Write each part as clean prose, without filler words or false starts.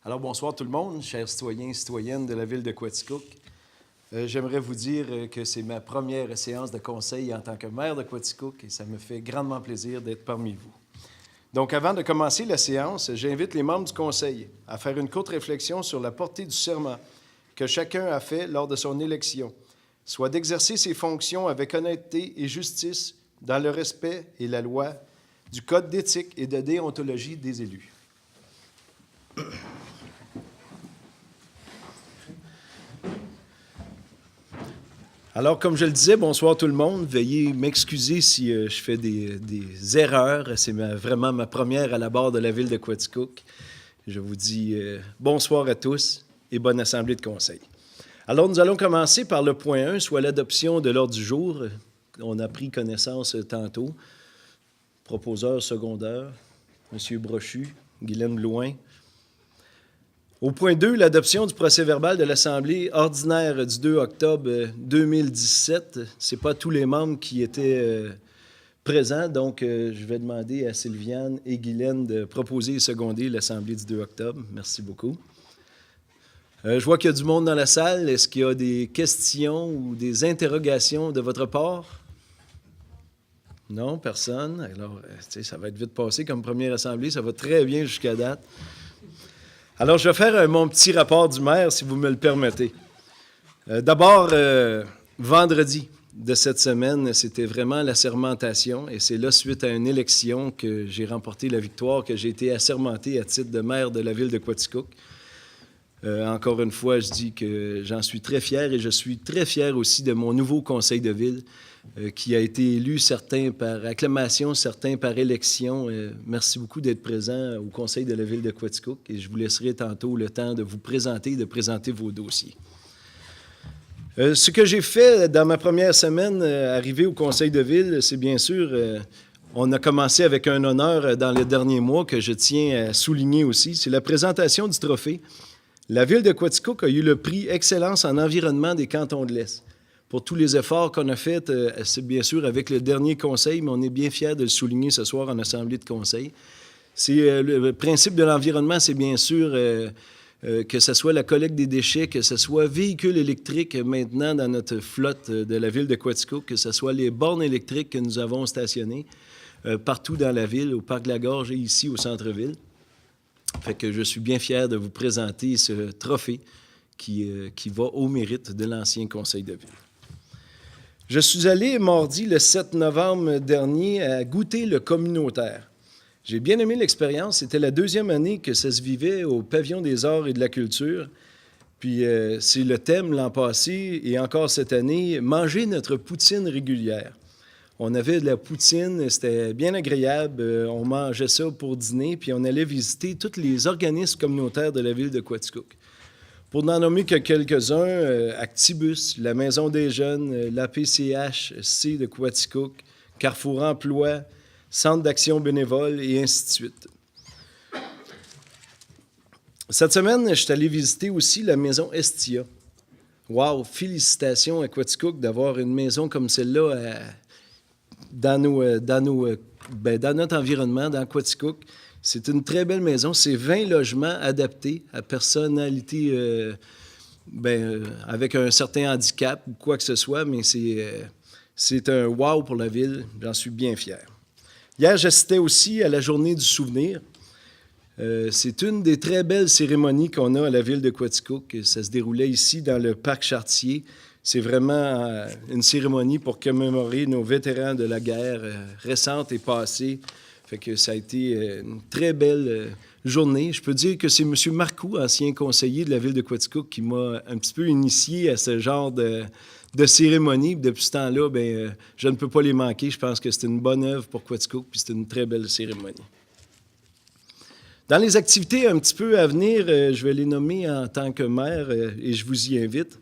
Alors, bonsoir tout le monde, chers citoyens et citoyennes de la ville de Quaticook. J'aimerais vous dire que c'est ma première séance de conseil en tant que maire de Quaticook et ça me fait grandement plaisir d'être parmi vous. Donc, avant de commencer la séance, j'invite les membres du conseil à faire une courte réflexion sur la portée du serment que chacun a fait lors de son élection, soit d'exercer ses fonctions avec honnêteté et justice dans le respect et la loi du code d'éthique et de déontologie des élus. Alors, comme je le disais, bonsoir tout le monde. Veuillez m'excuser si je fais des erreurs. C'est vraiment ma première à la barre de la ville de Quaticook. Je vous dis bonsoir à tous et bonne assemblée de conseil. Alors, nous allons commencer par le point 1, soit l'adoption de l'ordre du jour. On a pris connaissance tantôt. Proposeur secondaire, M. Brochu, Guylaine Blouin. Au point 2, l'adoption du procès-verbal de l'Assemblée ordinaire du 2 octobre 2017. Ce n'est pas tous les membres qui étaient présents, donc je vais demander à Sylviane et Guylaine de proposer et seconder l'Assemblée du 2 octobre. Merci beaucoup. Je vois qu'il y a du monde dans la salle. Est-ce qu'il y a des questions ou des interrogations de votre part? Non, personne. Alors, ça va être vite passé comme première assemblée. Ça va très bien jusqu'à date. Alors, je vais faire mon petit rapport du maire, si vous me le permettez. D'abord, vendredi de cette semaine, c'était vraiment l'assermentation. Et c'est là, suite à une élection, que j'ai remporté la victoire, que j'ai été assermenté à titre de maire de la ville de Quaticook. Encore une fois, je dis que j'en suis très fier et je suis très fier aussi de mon nouveau conseil de ville qui a été élu, certains par acclamation, certains par élection. Merci beaucoup d'être présent au conseil de la ville de Quaticook et je vous laisserai tantôt le temps de vous présenter et de présenter vos dossiers. Ce que j'ai fait dans ma première semaine arrivée au conseil de ville, c'est bien sûr, on a commencé avec un honneur dans les derniers mois que je tiens à souligner aussi, c'est la présentation du trophée. La ville de Quaticook a eu le prix Excellence en environnement des cantons de l'Est. Pour tous les efforts qu'on a faits, c'est bien sûr avec le dernier conseil, mais on est bien fiers de le souligner ce soir en assemblée de conseil. C'est, le principe de l'environnement, c'est bien sûr que ce soit la collecte des déchets, que ce soit véhicules électriques maintenant dans notre flotte de la ville de Quaticook, que ce soit les bornes électriques que nous avons stationnées partout dans la ville, au Parc de la Gorge et ici au centre-ville. Fait que je suis bien fier de vous présenter ce trophée qui va au mérite de l'ancien conseil de ville. Je suis allé mardi, le 7 novembre dernier, à goûter le communautaire. J'ai bien aimé l'expérience. C'était la deuxième année que ça se vivait au Pavillon des arts et de la culture. Puis c'est le thème l'an passé et encore cette année, manger notre poutine régulière. On avait de la poutine, c'était bien agréable. On mangeait ça pour dîner, puis on allait visiter tous les organismes communautaires de la ville de Quaticook. Pour n'en nommer que quelques-uns, Actibus, la Maison des jeunes, l'APCHC de Quaticook, Carrefour Emploi, Centre d'action bénévole et ainsi de suite. Cette semaine, je suis allé visiter aussi la Maison Estia. Wow! Félicitations à Quaticook d'avoir une maison comme celle-là dans notre environnement, dans Quaticook. C'est une très belle maison. C'est 20 logements adaptés à personnalité avec un certain handicap ou quoi que ce soit, mais c'est un wow pour la ville. J'en suis bien fier. Hier, j'assistais aussi à la Journée du souvenir. C'est une des très belles cérémonies qu'on a à la ville de Quaticook. Ça se déroulait ici dans le parc Chartier. C'est vraiment une cérémonie pour commémorer nos vétérans de la guerre récente et passée. Fait que ça a été une très belle journée. Je peux dire que c'est M. Marcoux, ancien conseiller de la ville de Quaticook, qui m'a un petit peu initié à ce genre de cérémonie. Depuis ce temps-là, je ne peux pas les manquer. Je pense que c'est une bonne œuvre pour Quaticook, puis c'est une très belle cérémonie. Dans les activités un petit peu à venir, je vais les nommer en tant que maire et je vous y invite.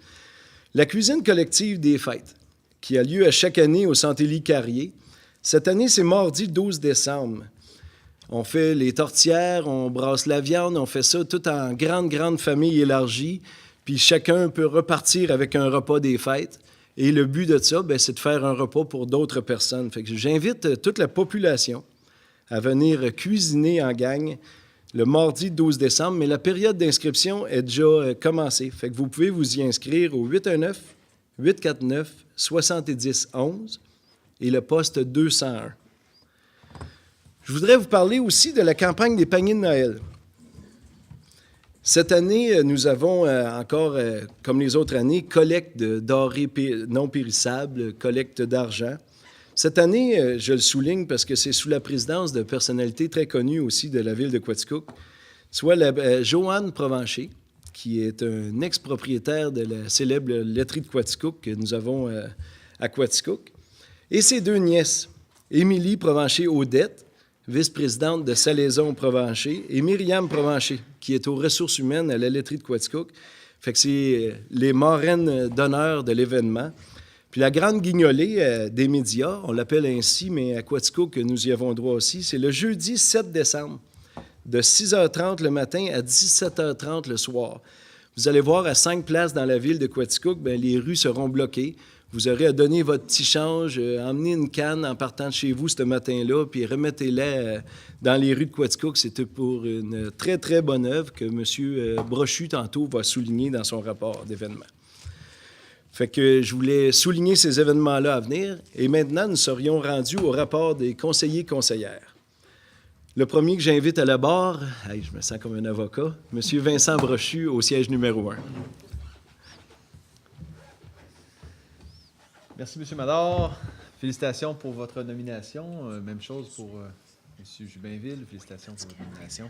La cuisine collective des fêtes, qui a lieu à chaque année au Centre Élie Carrier. Cette année, c'est mardi 12 décembre. On fait les tortières, on brasse la viande, on fait ça tout en grande famille élargie, puis chacun peut repartir avec un repas des fêtes. Et le but de ça, c'est de faire un repas pour d'autres personnes. Fait que j'invite toute la population à venir cuisiner en gang. le mardi 12 décembre, mais la période d'inscription est déjà commencée. Fait que vous pouvez vous y inscrire au 819-849-7011 et le poste 201. Je voudrais vous parler aussi de la campagne des paniers de Noël. Cette année, nous avons encore, comme les autres années, collecte de denrées non périssables, collecte d'argent. Cette année, je le souligne parce que c'est sous la présidence de personnalités très connues aussi de la ville de Quaticook, soit Joanne Provencher, qui est un ex-propriétaire de la célèbre laiterie de Quaticook que nous avons à Quaticook, et ses deux nièces, Émilie Provencher-Audette, vice-présidente de Salaison Provencher, et Myriam Provencher, qui est aux ressources humaines à la laiterie de Quaticook. Fait que c'est les marraines d'honneur de l'événement. Puis la grande guignolée des médias, on l'appelle ainsi, mais à Quaticook, nous y avons droit aussi, c'est le jeudi 7 décembre, de 6h30 le matin à 17h30 le soir. Vous allez voir, à 5 places dans la ville de Quaticook, bien, les rues seront bloquées. Vous aurez à donner votre petit change, emmener une canne en partant de chez vous ce matin-là, puis remettez-la dans les rues de Quaticook. C'était pour une très, très bonne œuvre que M. Brochu, tantôt, va souligner dans son rapport d'événement. Fait que je voulais souligner ces événements-là à venir. Et maintenant, nous serions rendus au rapport des conseillers-conseillères. Le premier que j'invite à la barre, je me sens comme un avocat, M. Vincent Brochu, au siège numéro 1. Merci, M. Mador. Félicitations pour votre nomination. Même chose pour M. Jubinville. Félicitations pour votre nomination.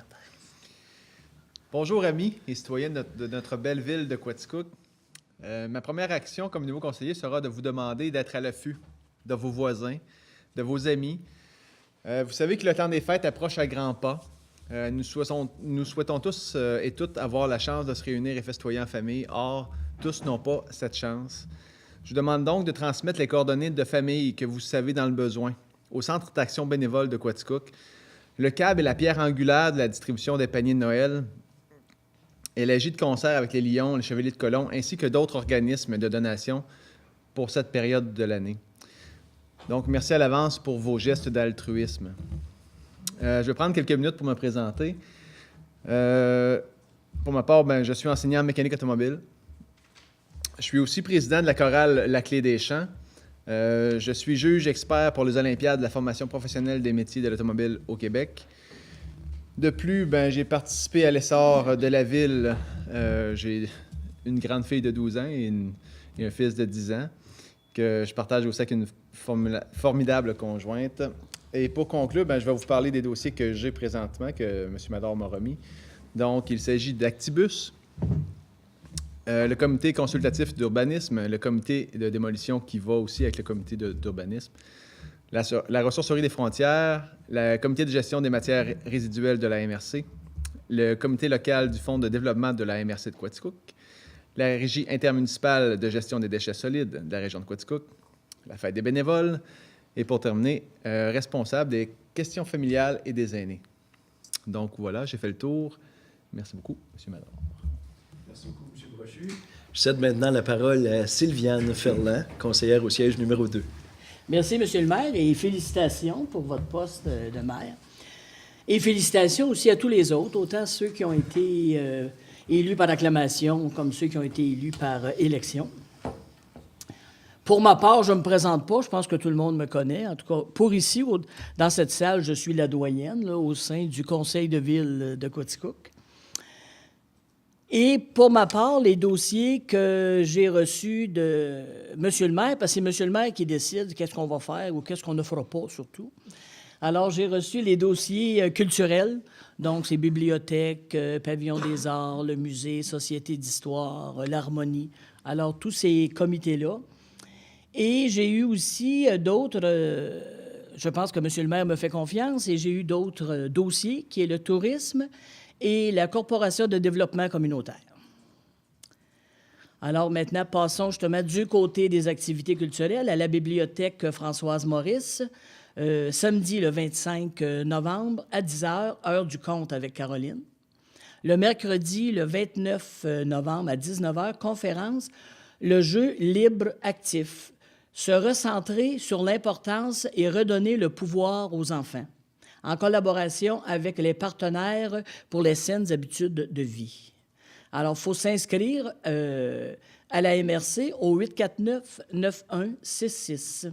Bonjour, amis et citoyens de notre belle ville de Quaticook. Ma première action comme nouveau conseiller sera de vous demander d'être à l'affût de vos voisins, de vos amis. Vous savez que le temps des fêtes approche à grands pas. Nous souhaitons tous et toutes avoir la chance de se réunir et festoyer en famille. Or, tous n'ont pas cette chance. Je vous demande donc de transmettre les coordonnées de famille que vous savez dans le besoin au Centre d'action bénévole de Quaticook. Le CAB est la pierre angulaire de la distribution des paniers de Noël et l'agit de concert avec les Lions, les Chevaliers de Colomb, ainsi que d'autres organismes de donation pour cette période de l'année. Donc, merci à l'avance pour vos gestes d'altruisme. Je vais prendre quelques minutes pour me présenter. Pour ma part, je suis enseignant en mécanique automobile. Je suis aussi président de la chorale La Clé des Champs. Je suis juge expert pour les Olympiades de la formation professionnelle des métiers de l'automobile au Québec. De plus, j'ai participé à l'essor de la ville. J'ai une grande fille de 12 ans et un fils de 10 ans que je partage aussi avec une formidable conjointe. Et pour conclure, je vais vous parler des dossiers que j'ai présentement, que M. Mador m'a remis. Donc, il s'agit d'Actibus, le comité consultatif d'urbanisme, le comité de démolition qui va aussi avec le comité d'urbanisme, la ressourcerie des frontières, le comité de gestion des matières résiduelles de la MRC, le comité local du Fonds de développement de la MRC de Quaticook, la régie intermunicipale de gestion des déchets solides de la région de Quaticook, la fête des bénévoles et pour terminer, responsable des questions familiales et des aînés. Donc voilà, j'ai fait le tour. Merci beaucoup, M. Mador. Merci beaucoup, M. Brochu. Je cède maintenant la parole à Sylviane Ferland, conseillère au siège numéro 2. Merci, M. le maire, et félicitations pour votre poste de maire. Et félicitations aussi à tous les autres, autant ceux qui ont été élus par acclamation comme ceux qui ont été élus par élection. Pour ma part, je ne me présente pas, je pense que tout le monde me connaît. En tout cas, pour ici, dans cette salle, je suis la doyenne là, au sein du conseil de ville de Quaticook. Et pour ma part, les dossiers que j'ai reçus de M. le maire, parce que c'est M. le maire qui décide qu'est-ce qu'on va faire ou qu'est-ce qu'on ne fera pas, surtout. Alors, j'ai reçu les dossiers culturels, donc c'est bibliothèque, pavillon des arts, le musée, société d'histoire, l'harmonie. Alors, tous ces comités-là. Et j'ai eu aussi d'autres, je pense que M. le maire me fait confiance, et j'ai eu d'autres dossiers, qui est le tourisme et la Corporation de développement communautaire. Alors maintenant, passons justement du côté des activités culturelles à la bibliothèque Françoise Maurice, samedi le 25 novembre à 10h, heure du compte avec Caroline. Le mercredi le 29 novembre à 19h, conférence « Le jeu libre actif », se recentrer sur l'importance et redonner le pouvoir aux enfants. en collaboration avec les partenaires pour les saines habitudes de vie. Alors, il faut s'inscrire à la MRC au 849-9166.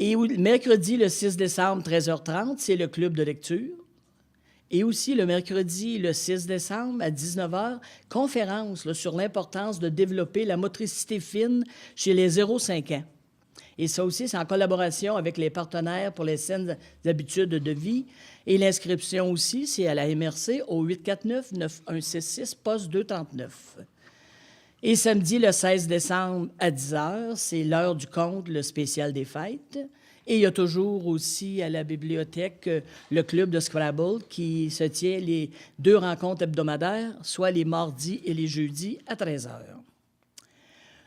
Et mercredi, le 6 décembre, 13h30, c'est le club de lecture. Et aussi, le mercredi, le 6 décembre, à 19h, conférence là, sur l'importance de développer la motricité fine chez les 0-5 ans. Et ça aussi, c'est en collaboration avec les partenaires pour les saines habitudes de vie. Et l'inscription aussi, c'est à la MRC au 849-9166, poste 239. Et samedi, le 16 décembre, à 10h, c'est l'heure du conte, le spécial des fêtes. Et il y a toujours aussi à la bibliothèque le club de Scrabble qui se tient les 2 rencontres hebdomadaires, soit les mardis et les jeudis à 13h.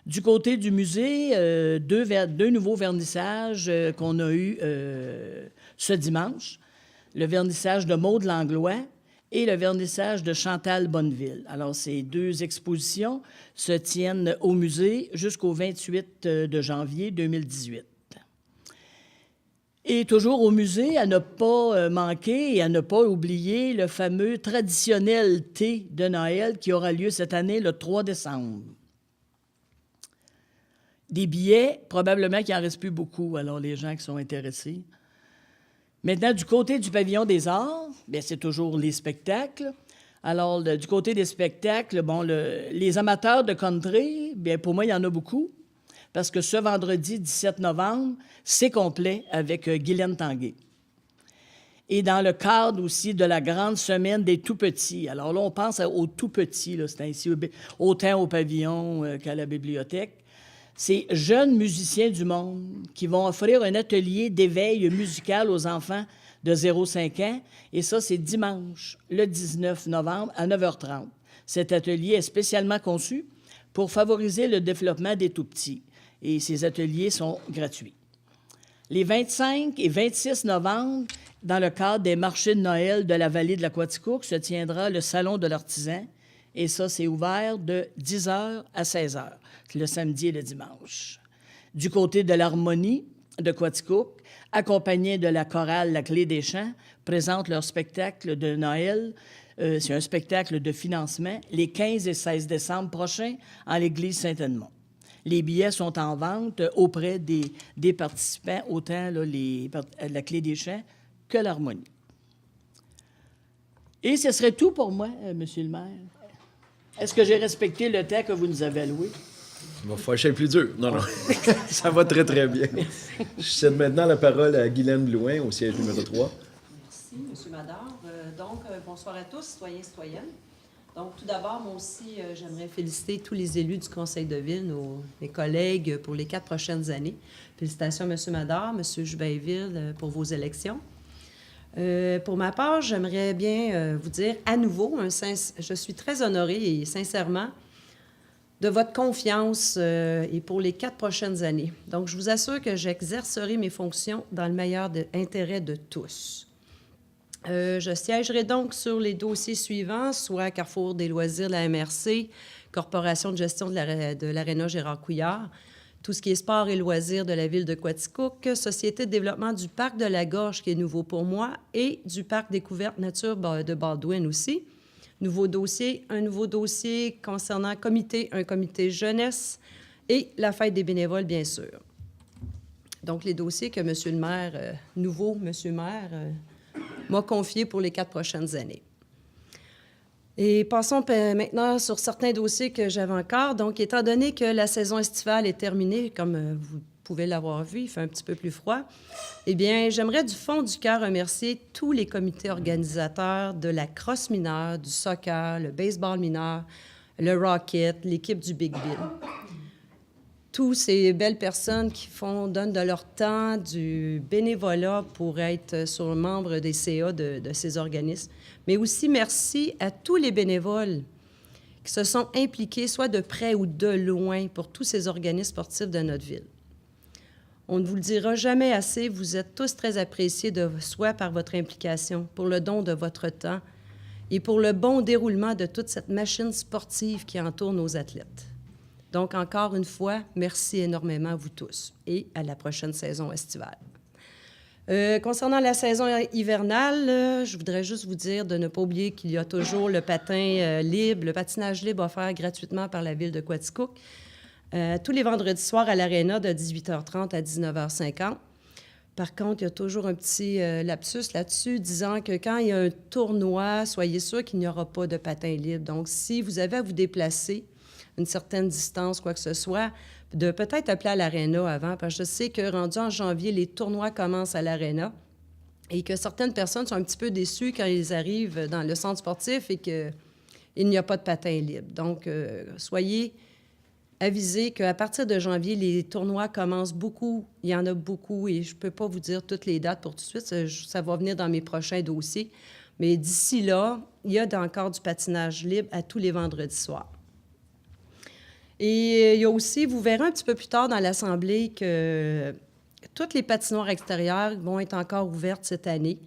Du côté du musée, 2 nouveaux vernissages qu'on a eus ce dimanche. Le vernissage de Maude Langlois et le vernissage de Chantal Bonneville. Alors, ces 2 expositions se tiennent au musée jusqu'au 28 de janvier 2018. Et toujours au musée, à ne pas manquer et à ne pas oublier le fameux traditionnel thé de Noël qui aura lieu cette année le 3 décembre. Des billets, probablement qu'il n'en reste plus beaucoup, alors les gens qui sont intéressés. Maintenant, du côté du pavillon des arts, bien, c'est toujours les spectacles. Alors, du côté des spectacles, bon, les amateurs de country, bien, pour moi, il y en a beaucoup, parce que ce vendredi 17 novembre, c'est complet avec Guylaine Tanguay. Et dans le cadre aussi de la grande semaine des tout-petits. Alors là, on pense aux tout-petits, là, c'est ainsi, autant au pavillon qu'à la bibliothèque. Ces jeunes musiciens du monde qui vont offrir un atelier d'éveil musical aux enfants de 0-5 ans. Et ça, c'est dimanche, le 19 novembre, à 9h30. Cet atelier est spécialement conçu pour favoriser le développement des tout-petits. Et ces ateliers sont gratuits. Les 25 et 26 novembre, dans le cadre des marchés de Noël de la vallée de l'Aquaticook, se tiendra le Salon de l'artisan. Et ça, c'est ouvert de 10h à 16h, le samedi et le dimanche. Du côté de l'harmonie de Quaticook, accompagné de la chorale La Clé des Champs, présente leur spectacle de Noël. C'est un spectacle de financement les 15 et 16 décembre prochains en l'église Saint-Edmond. Les billets sont en vente auprès des participants, autant là, La Clé des Champs que l'harmonie. Et ce serait tout pour moi, Monsieur le maire. Est-ce que j'ai respecté le temps que vous nous avez alloué? Il va falloir être plus dur. Non, non. Ça va très, très bien. Je cède maintenant la parole à Guylaine Blouin, au siège numéro 3. Merci, M. Madar. Bonsoir à tous, citoyens et citoyennes. Donc, tout d'abord, moi aussi, j'aimerais féliciter tous les élus du Conseil de ville, mes collègues, pour les 4 prochaines années. Félicitations, M. Madar, M. Jubainville, pour vos élections. Pour ma part, j'aimerais bien vous dire à nouveau, je suis très honorée et sincèrement de votre confiance et pour les 4 prochaines années. Donc, je vous assure que j'exercerai mes fonctions dans le meilleur intérêt de tous. Je siégerai donc sur les dossiers suivants, soit Carrefour des loisirs de la MRC, Corporation de gestion de l'Aréna Gérard Couillard, tout ce qui est sport et loisirs de la ville de Quaticook, Société de développement du parc de la Gorge, qui est nouveau pour moi, et du parc découverte nature de Baldwin aussi. Un nouveau dossier concernant un comité jeunesse et la fête des bénévoles, bien sûr. Donc, les dossiers que M. le maire, M. maire, m'a confiés pour les 4 prochaines années. Et passons maintenant sur certains dossiers que j'avais encore. Donc, étant donné que la saison estivale est terminée, comme vous pouvez l'avoir vu, il fait un petit peu plus froid, eh bien, j'aimerais du fond du cœur remercier tous les comités organisateurs de la crosse mineure, du soccer, le baseball mineur, le rocket, l'équipe du Big Bill. Tous ces belles personnes qui donnent de leur temps, du bénévolat pour être sur membre des CA de ces organismes. Mais aussi merci à tous les bénévoles qui se sont impliqués, soit de près ou de loin, pour tous ces organismes sportifs de notre ville. On ne vous le dira jamais assez, vous êtes tous très appréciés soit par votre implication, pour le don de votre temps et pour le bon déroulement de toute cette machine sportive qui entoure nos athlètes. Donc, encore une fois, merci énormément à vous tous et à la prochaine saison estivale. Concernant la saison hivernale, je voudrais juste vous dire de ne pas oublier qu'il y a toujours le patin libre, le patinage libre offert gratuitement par la ville de Quaticook. Tous les vendredis soirs à l'Arena de 18h30 à 19h50. Par contre, il y a toujours un petit lapsus là-dessus disant que quand il y a un tournoi, soyez sûr qu'il n'y aura pas de patin libre. Donc, si vous avez à vous déplacer une certaine distance, quoi que ce soit, de peut-être appeler à l'Arena avant, parce que je sais que rendu en janvier, les tournois commencent à l'Arena et que certaines personnes sont un petit peu déçues quand ils arrivent dans le centre sportif et qu'il n'y a pas de patin libre. Donc, soyez avisés qu'à partir de janvier, les tournois commencent beaucoup. Il y en a beaucoup et je ne peux pas vous dire toutes les dates pour tout de suite. Ça va venir dans mes prochains dossiers. Mais d'ici là, il y a encore du patinage libre à tous les vendredis soirs. Et il y a aussi, vous verrez un petit peu plus tard dans l'Assemblée que toutes les patinoires extérieures vont être encore ouvertes cette année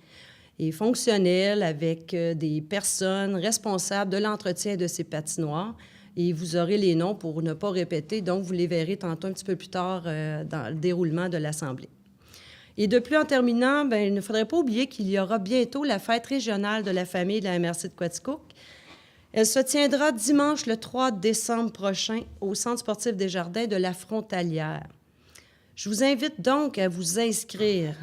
et fonctionnelles avec des personnes responsables de l'entretien de ces patinoires. Et vous aurez les noms pour ne pas répéter, donc vous les verrez tantôt un petit peu plus tard dans le déroulement de l'Assemblée. Et de plus, en terminant, bien, il ne faudrait pas oublier qu'il y aura bientôt la fête régionale de la famille de la MRC de Quaticook. Elle se tiendra dimanche le 3 décembre prochain au Centre sportif des Jardins de la Frontalière. Je vous invite donc à vous inscrire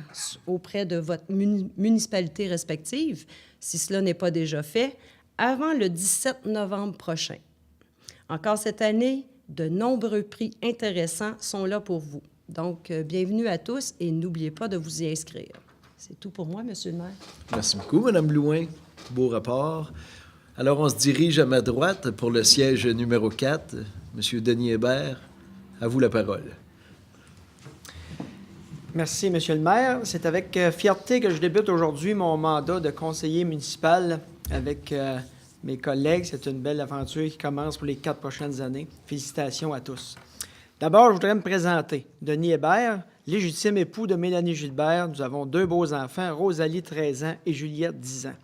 auprès de votre municipalité respective, si cela n'est pas déjà fait, avant le 17 novembre prochain. Encore cette année, de nombreux prix intéressants sont là pour vous. Donc, bienvenue à tous et n'oubliez pas de vous y inscrire. C'est tout pour moi, Monsieur le maire. Merci beaucoup, Mme Blouin. Beau rapport. Alors, on se dirige à ma droite pour le siège numéro 4. Monsieur Denis Hébert, à vous la parole. Merci, Monsieur le maire. C'est avec fierté que je débute aujourd'hui mon mandat de conseiller municipal avec mes collègues. C'est une belle aventure qui commence pour les 4 prochaines années. Félicitations à tous. D'abord, je voudrais me présenter. Denis Hébert, légitime époux de Mélanie Gilbert. Nous avons 2 beaux enfants, Rosalie, 13 ans, et Juliette, 10 ans.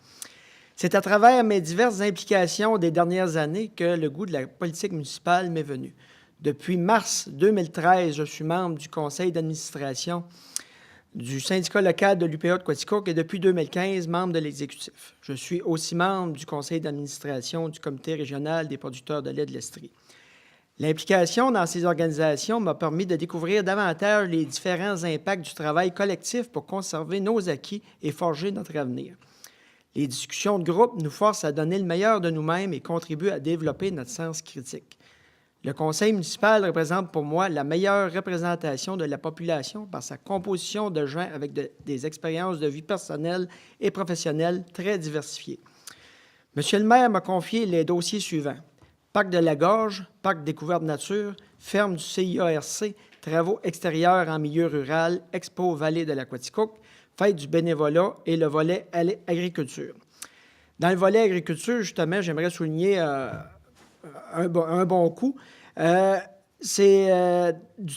C'est à travers mes diverses implications des dernières années que le goût de la politique municipale m'est venu. Depuis mars 2013, je suis membre du conseil d'administration du syndicat local de l'UPA de Quaticook et depuis 2015, membre de l'exécutif. Je suis aussi membre du conseil d'administration du comité régional des producteurs de lait de l'Estrie. L'implication dans ces organisations m'a permis de découvrir davantage les différents impacts du travail collectif pour conserver nos acquis et forger notre avenir. Les discussions de groupe nous forcent à donner le meilleur de nous-mêmes et contribuent à développer notre sens critique. Le conseil municipal représente pour moi la meilleure représentation de la population par sa composition de gens avec des expériences de vie personnelle et professionnelle très diversifiées. Monsieur le maire m'a confié les dossiers suivants. Parc de la Gorge, Parc découverte nature, ferme du CIARC, travaux extérieurs en milieu rural, Expo Vallée de la Quaticook, fête du bénévolat et le volet agriculture. Dans le volet agriculture, justement, j'aimerais souligner un bon coup. Du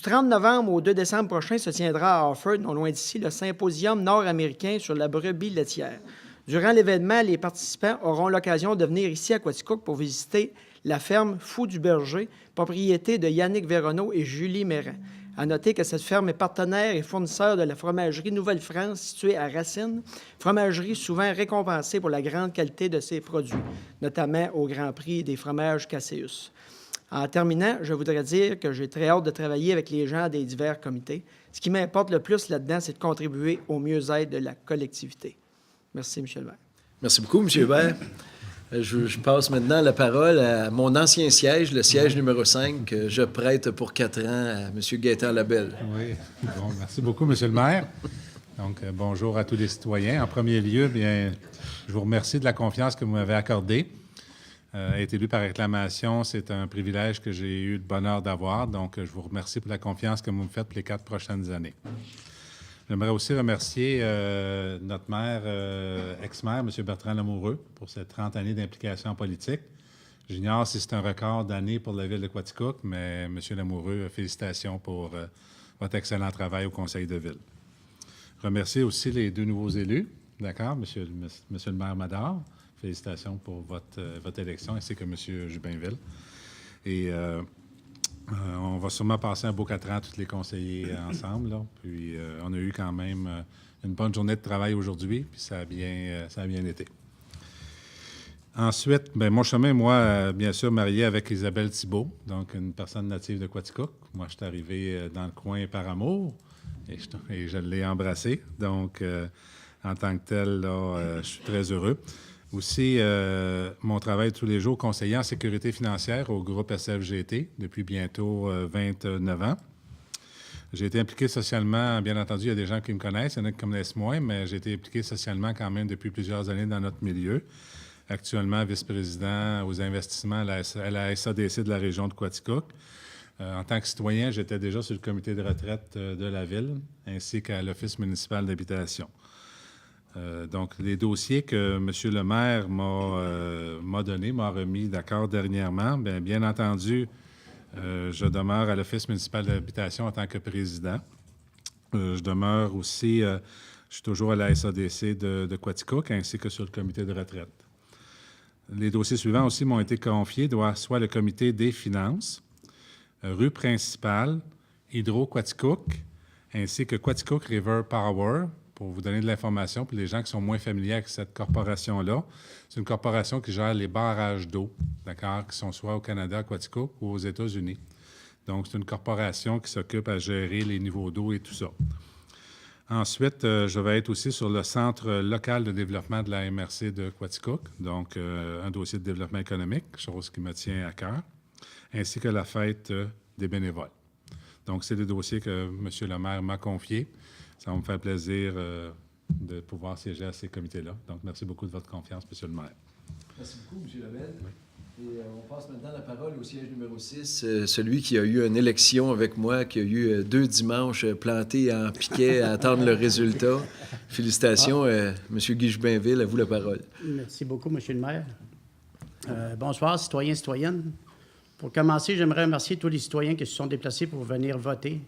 30 novembre au 2 décembre prochain se tiendra à Offord, non loin d'ici, le symposium nord-américain sur la brebis laitière. Durant l'événement, les participants auront l'occasion de venir ici à Quaticook pour visiter la ferme Fou du Berger, propriété de Yannick Véronneau et Julie Méran. À noter que cette ferme est partenaire et fournisseur de la fromagerie Nouvelle-France située à Racine, fromagerie souvent récompensée pour la grande qualité de ses produits, notamment au Grand Prix des fromages Casseus. En terminant, je voudrais dire que j'ai très hâte de travailler avec les gens des divers comités. Ce qui m'importe le plus là-dedans, c'est de contribuer au mieux-être de la collectivité. Merci, M. le maire. Merci beaucoup, M. Hébert. Je passe maintenant la parole à mon ancien siège, le siège numéro 5, que je prête pour 4 ans à M. Gaétan Labelle. Oui, bon, merci beaucoup, M. le maire. Donc, bonjour à tous les citoyens. En premier lieu, bien, je vous remercie de la confiance que vous m'avez accordée. Être élu par acclamation, c'est un privilège que j'ai eu le bonheur d'avoir. Donc, je vous remercie pour la confiance que vous me faites pour les 4 prochaines années. J'aimerais aussi remercier notre maire, ex-maire, M. Bertrand Lamoureux, pour ses 30 années d'implication en politique. J'ignore si c'est un record d'années pour la ville de Quaticook, mais M. Lamoureux, félicitations pour votre excellent travail au conseil de ville. Je remercie aussi les 2 nouveaux élus, d'accord, monsieur le maire Madar. Félicitations pour votre élection, ainsi que M. Jubinville. Et on va sûrement passer un beau 4 ans, tous les conseillers ensemble. Là. Puis on a eu quand même une bonne journée de travail aujourd'hui, puis ça a bien été. Ensuite, mon chemin, moi, bien sûr, marié avec Isabelle Thibault, donc une personne native de Quaticook. Moi, je suis arrivé dans le coin par amour et je l'ai embrassée. Donc, en tant que tel, là, je suis très heureux. Aussi, mon travail tous les jours, conseiller en sécurité financière au groupe SFGT depuis bientôt 29 ans. J'ai été impliqué socialement, bien entendu, il y a des gens qui me connaissent, il y en a qui me connaissent moins, mais j'ai été impliqué socialement quand même depuis plusieurs années dans notre milieu. Actuellement, vice-président aux investissements à la SADC de la région de Quaticook. En tant que citoyen, j'étais déjà sur le comité de retraite de la ville, ainsi qu'à l'Office municipal d'habitation. Donc, les dossiers que M. le maire m'a remis d'accord dernièrement, bien entendu, je demeure à l'Office municipal d'habitation en tant que président. Je demeure aussi, je suis toujours à la SADC de Quaticook, ainsi que sur le comité de retraite. Les dossiers suivants aussi m'ont été confiés, soit le comité des finances, rue principale, Hydro-Quaticook, ainsi que Quaticook River Power, pour vous donner de l'information, pour les gens qui sont moins familiers avec cette corporation-là. C'est une corporation qui gère les barrages d'eau, d'accord, qui sont soit au Canada, à Quaticook, ou aux États-Unis. Donc, c'est une corporation qui s'occupe à gérer les niveaux d'eau et tout ça. Ensuite, je vais être aussi sur le Centre local de développement de la MRC de Quaticook, donc un dossier de développement économique, chose qui me tient à cœur, ainsi que la fête des bénévoles. Donc, c'est des dossiers que M. le maire m'a confiés. Ça va me faire plaisir de pouvoir siéger à ces comités-là. Donc, merci beaucoup de votre confiance, M. le maire. Merci beaucoup, M. Labelle. Oui. Et on passe maintenant la parole au siège numéro 6, celui qui a eu une élection avec moi, qui a eu 2 dimanches plantés en piquet à attendre le résultat. Félicitations, M. Guy Joubinville, à vous la parole. Merci beaucoup, M. le maire. Bonsoir, citoyens et citoyennes. Pour commencer, j'aimerais remercier tous les citoyens qui se sont déplacés pour venir voter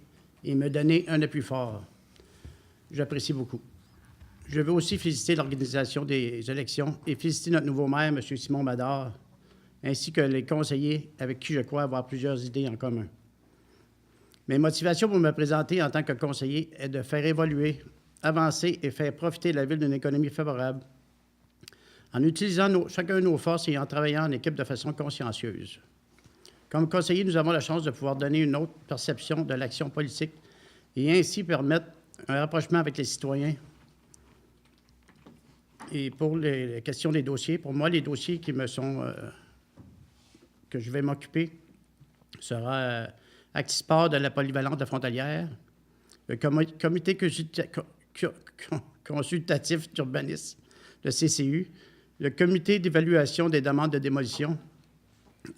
et me donner un appui fort. J'apprécie beaucoup. Je veux aussi féliciter l'organisation des élections et féliciter notre nouveau maire, M. Simon Madard, ainsi que les conseillers avec qui je crois avoir plusieurs idées en commun. Mes motivations pour me présenter en tant que conseiller est de faire évoluer, avancer et faire profiter la ville d'une économie favorable en utilisant chacun nos forces et en travaillant en équipe de façon consciencieuse. Comme conseiller, nous avons la chance de pouvoir donner une autre perception de l'action politique et ainsi permettre un rapprochement avec les citoyens. Et pour les questions des dossiers, pour moi, les dossiers qui me sont... que je vais m'occuper sera Actisport de la polyvalente de Frontalière, le comité consultatif d'urbanisme, le CCU, le comité d'évaluation des demandes de démolition,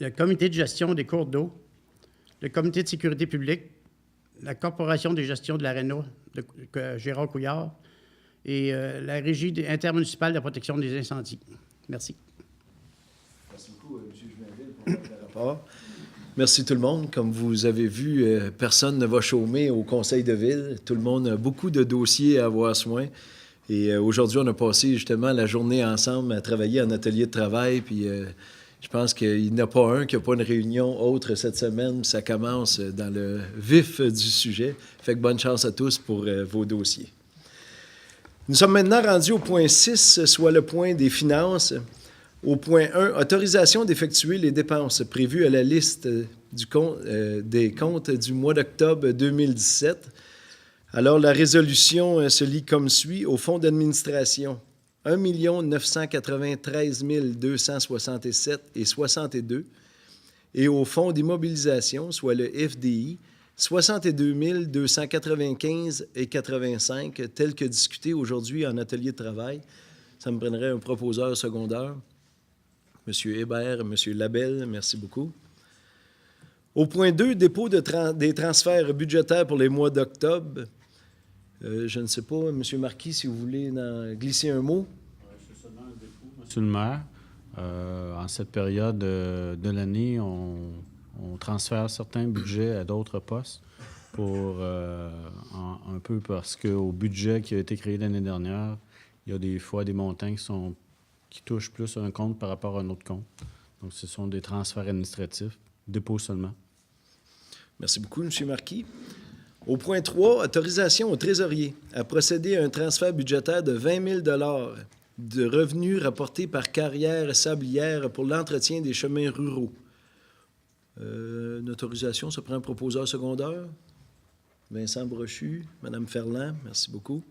le comité de gestion des cours d'eau, le comité de sécurité publique, la corporation de gestion de l'ARENA de Gérard Couillard et la régie intermunicipale de la protection des incendies. Merci. Merci beaucoup, M. Joubinville, pour votre rapport. Merci tout le monde. Comme vous avez vu, personne ne va chômer au conseil de ville. Tout le monde a beaucoup de dossiers à avoir soin. Et aujourd'hui, on a passé justement la journée ensemble à travailler en atelier de travail. Puis je pense qu'il n'y en a pas un qui n'a pas une réunion autre cette semaine. Ça commence dans le vif du sujet. Fait que bonne chance à tous pour vos dossiers. Nous sommes maintenant rendus au point 6, soit le point des finances. Au point 1, autorisation d'effectuer les dépenses prévues à la liste des comptes du mois d'octobre 2017. Alors, la résolution se lit comme suit. Au fonds d'administration, 1 993 267,62. Et au fonds d'immobilisation, soit le FDI, 62 295,85, tel que discuté aujourd'hui en atelier de travail. Ça me prendrait un proposeur secondaire. M. Hébert, M. Labelle, merci beaucoup. Au point 2, dépôt des transferts budgétaires pour les mois d'octobre. Je ne sais pas, M. Marquis, si vous voulez en glisser un mot. C'est seulement un dépôt, M. le maire. En cette période de l'année, on transfère certains budgets à d'autres postes pour un peu parce qu'au budget qui a été créé l'année dernière, il y a des fois des montants qui touchent plus un compte par rapport à un autre compte. Donc, ce sont des transferts administratifs, dépôts seulement. Merci beaucoup, M. Marquis. Au point 3, autorisation au trésorier à procéder à un transfert budgétaire de 20 000 de revenus rapportés par carrière sablière pour l'entretien des chemins ruraux. Une autorisation, ça prend un proposeur secondaire. Vincent Brochu, Mme Ferland, merci beaucoup.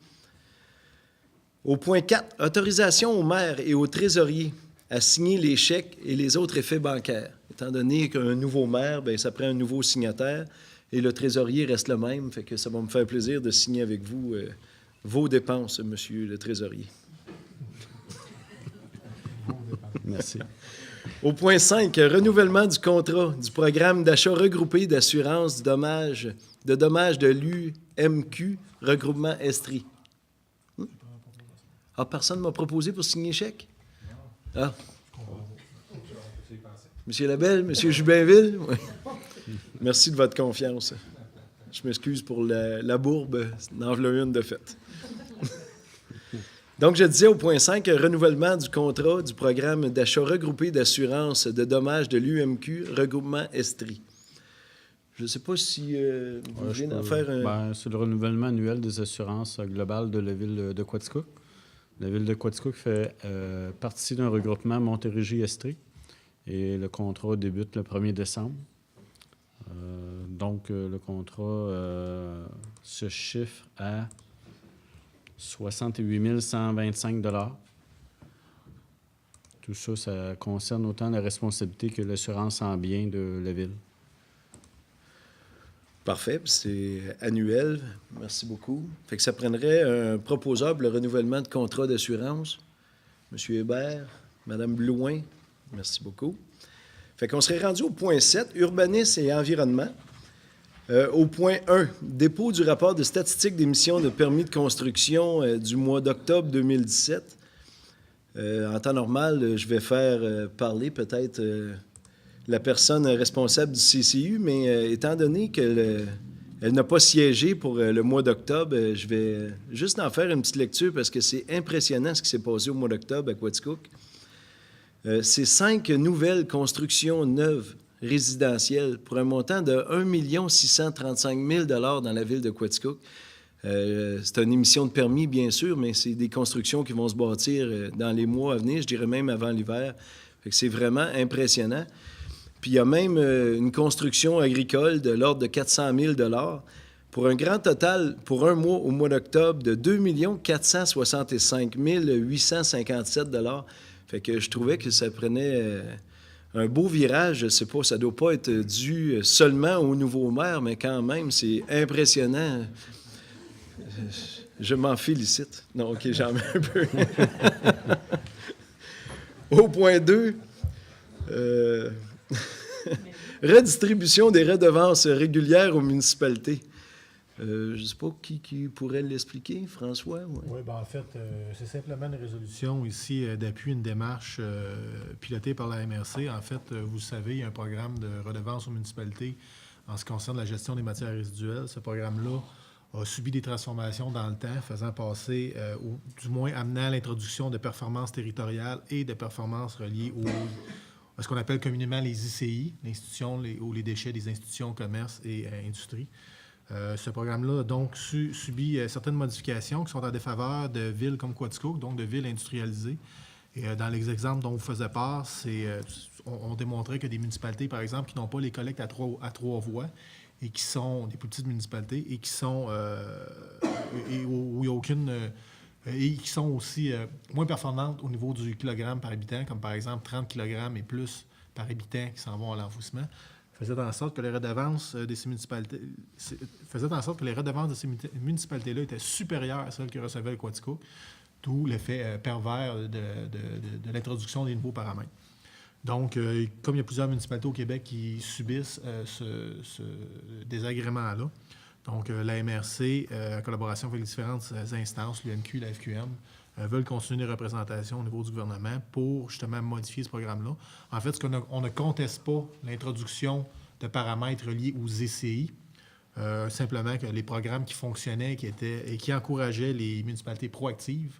Au point 4, autorisation au maire et au trésorier à signer les chèques et les autres effets bancaires. Étant donné qu'un nouveau maire, bien, ça prend un nouveau signataire et le trésorier reste le même, fait que ça va me faire plaisir de signer avec vous vos dépenses, monsieur le trésorier. Merci. Au point 5, renouvellement du contrat du programme d'achat regroupé d'assurance de dommages de l'UMQ, regroupement Estrie. Ah, personne ne m'a proposé pour signer chèque? Ah. Monsieur Labelle, Monsieur Jubinville? Oui. Merci de votre confiance. Je m'excuse pour la bourbe, n'en voilà une de fait. Donc, je disais au point 5, renouvellement du contrat du programme d'achat regroupé d'assurance de dommages de l'UMQ, regroupement Estrie. Je ne sais pas si vous voulez en faire un... Ben, c'est le renouvellement annuel des assurances globales de la ville de Quaticook. La ville de Quaticook fait partie d'un regroupement Montérégie-Estrie et le contrat débute le 1er décembre. Donc, le contrat se chiffre à 68 125 $. Tout ça, ça concerne autant la responsabilité que l'assurance en bien de la ville. Parfait, puis c'est annuel. Merci beaucoup. Fait que ça prendrait un proposeur pour le renouvellement de contrat d'assurance. M. Hébert, Mme Blouin, merci beaucoup. Fait qu'on serait rendu au point 7, urbanisme et environnement. Au point 1, dépôt du rapport de statistiques d'émissions de permis de construction du mois d'octobre 2017. En temps normal, je vais faire parler peut-être la personne responsable du CCU, mais étant donné qu'elle n'a pas siégé pour le mois d'octobre, je vais juste en faire une petite lecture parce que c'est impressionnant ce qui s'est passé au mois d'octobre à Quaticook. C'est 5 nouvelles constructions neuves résidentielles pour un montant de 1 635 000 $ dans la ville de Quaticook. C'est une émission de permis, bien sûr, mais c'est des constructions qui vont se bâtir dans les mois à venir, je dirais même avant l'hiver. Fait que c'est vraiment impressionnant. Puis il y a même une construction agricole de l'ordre de 400 000 $ pour un grand total, pour un mois au mois d'octobre, de 2 465 857 $. Fait que je trouvais que ça prenait un beau virage. Je ne sais pas, ça ne doit pas être dû seulement au nouveau maire, mais quand même, c'est impressionnant. Je m'en félicite. Non, OK, j'en mets un peu. Au point 2, redistribution des redevances régulières aux municipalités. Je ne sais pas qui pourrait l'expliquer, François? Ouais. Oui, bien en fait, c'est simplement une résolution ici d'appui à une démarche pilotée par la MRC. En fait, vous savez, il y a un programme de redevances aux municipalités en ce qui concerne la gestion des matières résiduelles. Ce programme-là a subi des transformations dans le temps, faisant passer, ou du moins amenant à l'introduction de performances territoriales et de performances reliées à ce qu'on appelle communément les ICI, l'institution ou les déchets des institutions, commerce et industrie. Ce programme-là a donc subi certaines modifications qui sont en défaveur de villes comme Quaticook, donc de villes industrialisées. Et dans les exemples dont vous faisiez part, on démontrait que des municipalités, par exemple, qui n'ont pas les collectes à trois voies et qui sont des plus petites municipalités et qui sont où il n'y a aucune et qui sont aussi moins performantes au niveau du kilogramme par habitant, comme par exemple 30 kg et plus par habitant qui s'en vont à l'enfouissement, faisait en sorte que les redevances de ces municipalités-là étaient supérieures à celles que recevait le Quaticook, d'où l'effet pervers de l'introduction des nouveaux paramètres. Donc, comme il y a plusieurs municipalités au Québec qui subissent ce désagrément-là, donc la MRC, en collaboration avec les différentes instances, l'UMQ, la FQM, veulent continuer les représentations au niveau du gouvernement pour justement modifier ce programme-là. En fait, on ne conteste pas l'introduction de paramètres reliés aux ECI, simplement que les programmes qui fonctionnaient et qui encourageaient les municipalités proactives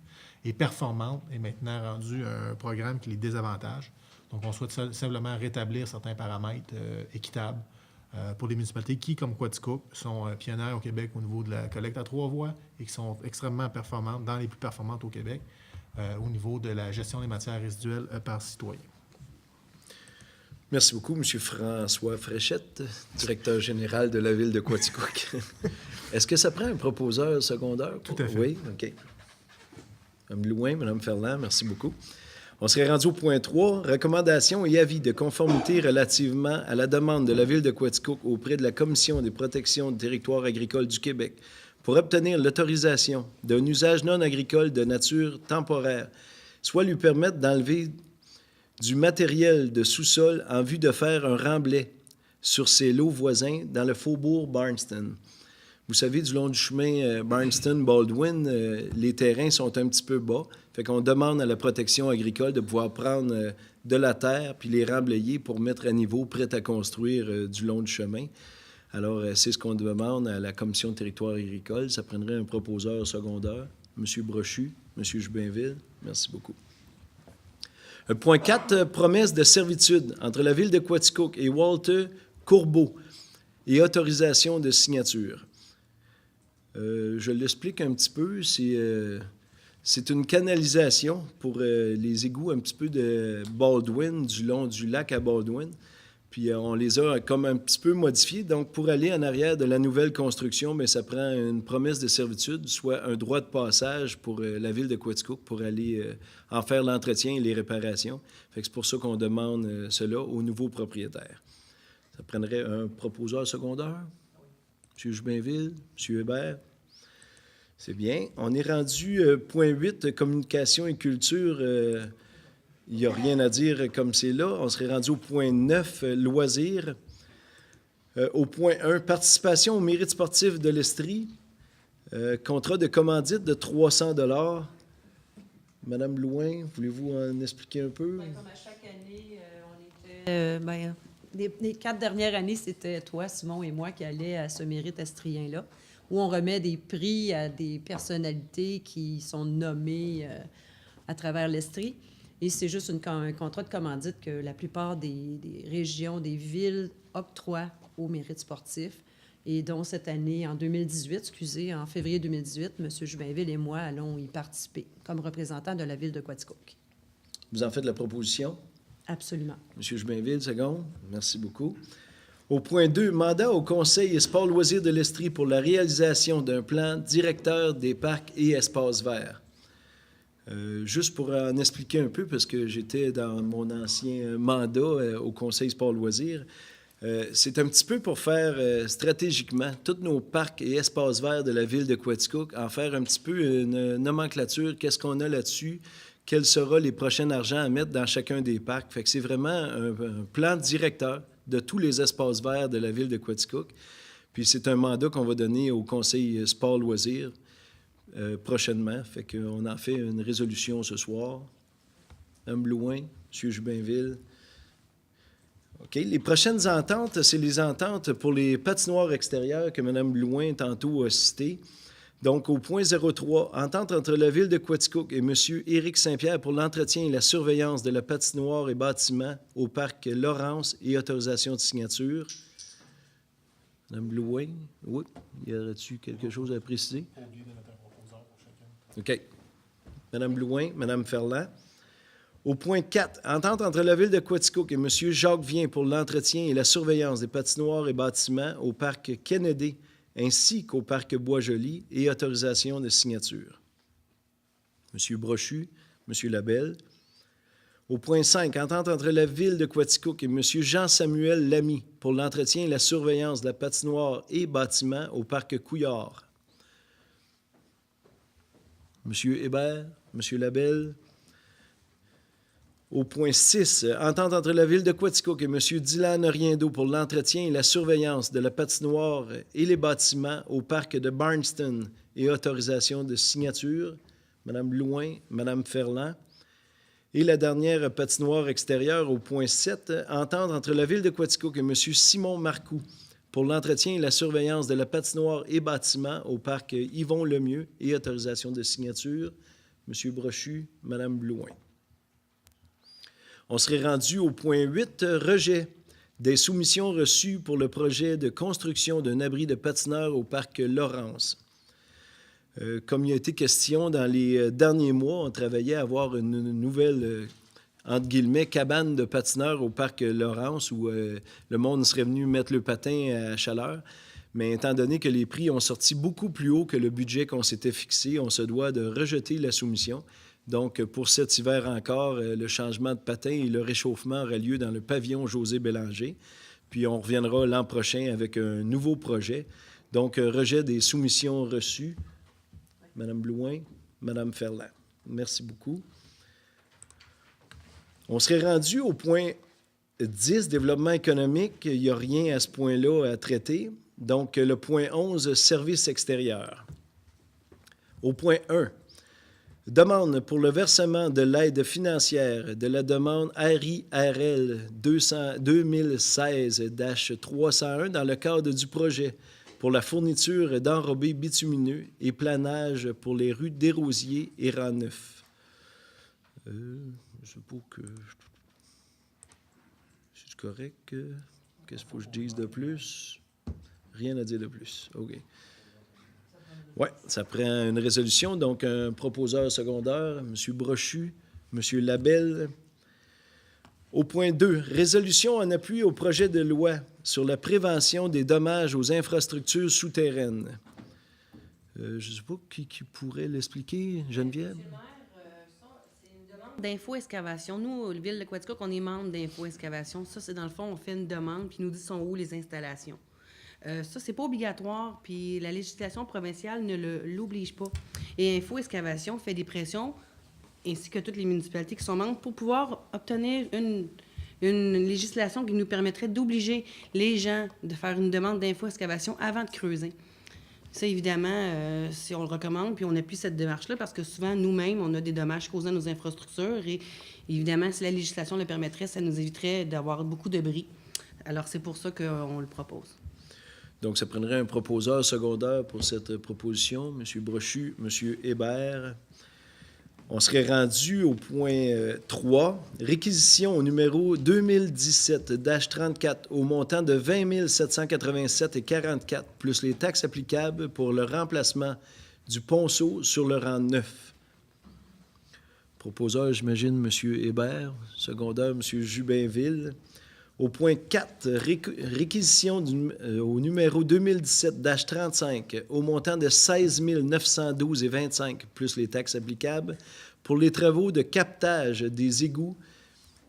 et performantes est maintenant rendu un programme qui les désavantage. Donc, on souhaite simplement rétablir certains paramètres équitables pour les municipalités qui, comme Quaticook, sont pionnières au Québec au niveau de la collecte à 3 voies et qui sont extrêmement performantes, dans les plus performantes au Québec, au niveau de la gestion des matières résiduelles par citoyen. Merci beaucoup, M. François Fréchette, directeur général de la ville de Quaticook. Est-ce que ça prend un proposeur secondaire? Tout à fait. Oui, OK. Mme Louin, Mme Ferland, merci beaucoup. On serait rendu au point 3, recommandations et avis de conformité relativement à la demande de la ville de Quaticook auprès de la Commission des protections du territoire agricole du Québec pour obtenir l'autorisation d'un usage non agricole de nature temporaire, soit lui permettre d'enlever du matériel de sous-sol en vue de faire un remblai sur ses lots voisins dans le faubourg Barnston. Vous savez, du long du chemin Barnston-Baldwin, les terrains sont un petit peu bas. Fait qu'on demande à la protection agricole de pouvoir prendre de la terre puis les remblayer pour mettre à niveau, prêt à construire du long du chemin. Alors, c'est ce qu'on demande à la Commission de territoire agricole. Ça prendrait un proposeur secondaire, M. Brochu, M. Joubinville. Merci beaucoup. Point 4, promesse de servitude entre la ville de Quaticook et Walter Courbeau et autorisation de signature. Je l'explique un petit peu. C'est une canalisation pour les égouts un petit peu de Baldwin, du long du lac à Baldwin. Puis on les a comme un petit peu modifiés. Donc, pour aller en arrière de la nouvelle construction, bien, ça prend une promesse de servitude, soit un droit de passage pour la ville de Quaticook pour aller en faire l'entretien et les réparations. Fait que c'est pour ça qu'on demande cela aux nouveaux propriétaires. Ça prendrait un proposeur secondaire? M. Joubinville, M. Hébert? C'est bien. On est rendu point 8, communication et culture. Il n'y a rien à dire comme c'est là. On serait rendu au point 9, loisirs. Au point 1, participation au mérite sportif de l'Estrie. Contrat de commandite de 300 $. Madame Louin, voulez-vous en expliquer un peu? Bien, comme à chaque année, on était... les 4 dernières années, c'était toi, Simon et moi qui allaient à ce mérite estrien-là, où on remet des prix à des personnalités qui sont nommées à travers l'Estrie. Et c'est juste un contrat de commandite que la plupart des régions, des villes octroient au mérite sportif. Et dont cette année, en février 2018, M. Joubinville et moi allons y participer comme représentants de la ville de Quaticook. Vous en faites la proposition? Absolument. M. Joubinville, seconde. Merci beaucoup. Au point 2, mandat au Conseil Sport Loisirs de l'Estrie pour la réalisation d'un plan directeur des parcs et espaces verts. Juste pour en expliquer un peu, parce que j'étais dans mon ancien mandat au Conseil Sport Loisirs, c'est un petit peu pour faire stratégiquement tous nos parcs et espaces verts de la ville de Quaticook, en faire un petit peu une nomenclature, qu'est-ce qu'on a là-dessus, quels seront les prochains argents à mettre dans chacun des parcs. Fait que c'est vraiment un plan directeur de tous les espaces verts de la ville de Quaticook. Puis c'est un mandat qu'on va donner au Conseil Sport Loisirs prochainement. Fait qu'on en fait une résolution ce soir. Mme Louin, M. Joubinville. OK. Les prochaines ententes, c'est les ententes pour les patinoires extérieures que Mme Louin tantôt a citées. Donc, au point 03, entente entre la ville de Quaticook et M. Éric Saint-Pierre pour l'entretien et la surveillance de la patinoire et bâtiments au parc Laurence et autorisation de signature. Mme Louin, oui, y aurait-il quelque chose à préciser? OK. Mme Louin, Mme Ferland. Au point 4, entente entre la ville de Quaticook et M. Jacques Vien pour l'entretien et la surveillance des patinoires et bâtiments au parc Kennedy ainsi qu'au parc Bois-Joli et autorisation de signature. M. Brochu, M. Labelle. Au point 5, entente entre la ville de Quaticook et M. Jean-Samuel Lamy pour l'entretien et la surveillance de la patinoire et bâtiments au parc Couillard. M. Hébert, M. Labelle. Au point 6, entente entre la ville de Quaticook et M. Dylan Oriendo pour l'entretien et la surveillance de la patinoire et les bâtiments au parc de Barnston et autorisation de signature, Mme Louin, Mme Ferland. Et la dernière patinoire extérieure au point 7, entente entre la ville de Quaticook et M. Simon Marcoux pour l'entretien et la surveillance de la patinoire et bâtiments au parc Yvon Lemieux et autorisation de signature, M. Brochu, Mme Louin. On serait rendu au point 8, rejet Des soumissions reçues pour le projet de construction d'un abri de patineurs au parc Laurence. Comme il a été question dans les derniers mois, on travaillait à avoir une nouvelle, entre guillemets, cabane de patineurs au parc Laurence où le monde serait venu mettre le patin à chaleur. Mais étant donné que les prix ont sorti beaucoup plus haut que le budget qu'on s'était fixé, on se doit de rejeter la soumission. Donc, pour cet hiver encore, le changement de patin et le réchauffement aura lieu dans le pavillon José Bélanger. Puis, on reviendra l'an prochain avec un nouveau projet. Donc, rejet des soumissions reçues. Madame Blouin, Madame Ferland. Merci beaucoup. On serait rendu au point 10, développement économique. Il n'y a rien à ce point-là à traiter. Donc, le point 11, services extérieurs. Au point 1, demande pour le versement de l'aide financière de la demande RIRL 2016-301 dans le cadre du projet pour la fourniture d'enrobés bitumineux et planage pour les rues Desrosiers et Rang-Neuf. Je sais pas que... C'est correct? Qu'est-ce qu'il faut que je dise de plus? Rien à dire de plus. OK. Oui, ça prend une résolution. Donc, un proposeur secondaire, M. Brochu, M. Labelle. Au point 2, résolution en appui au projet de loi sur la prévention des dommages aux infrastructures souterraines. Je ne sais pas qui pourrait l'expliquer, Geneviève? Monsieur le maire, ça, c'est une demande d'info-excavation. Nous, la Ville de Quaticook, on est membre d'info-excavation. Ça, c'est dans le fond, on fait une demande, puis ils nous disent sont où les installations. Ça, c'est pas obligatoire, puis la législation provinciale ne l'oblige pas. Et Info-Excavation fait des pressions, ainsi que toutes les municipalités qui sont membres, pour pouvoir obtenir une législation qui nous permettrait d'obliger les gens de faire une demande d'info-excavation avant de creuser. Ça, évidemment, si on le recommande, puis on appuie cette démarche-là, parce que souvent, nous-mêmes, on a des dommages causés à nos infrastructures, et évidemment, si la législation le permettrait, ça nous éviterait d'avoir beaucoup de bris. Alors, c'est pour ça qu'on le propose. Donc, ça prendrait un proposeur secondaire pour cette proposition, M. Brochu, M. Hébert. On serait rendu au point 3, réquisition au numéro 2017-34 au montant de 20 787,44 plus les taxes applicables pour le remplacement du ponceau sur le rang 9. Proposeur, j'imagine, M. Hébert. Secondaire, M. Jubinville. Au point 4, réquisition au numéro 2017-35 au montant de 16 912,25 plus les taxes applicables pour les travaux de captage des égouts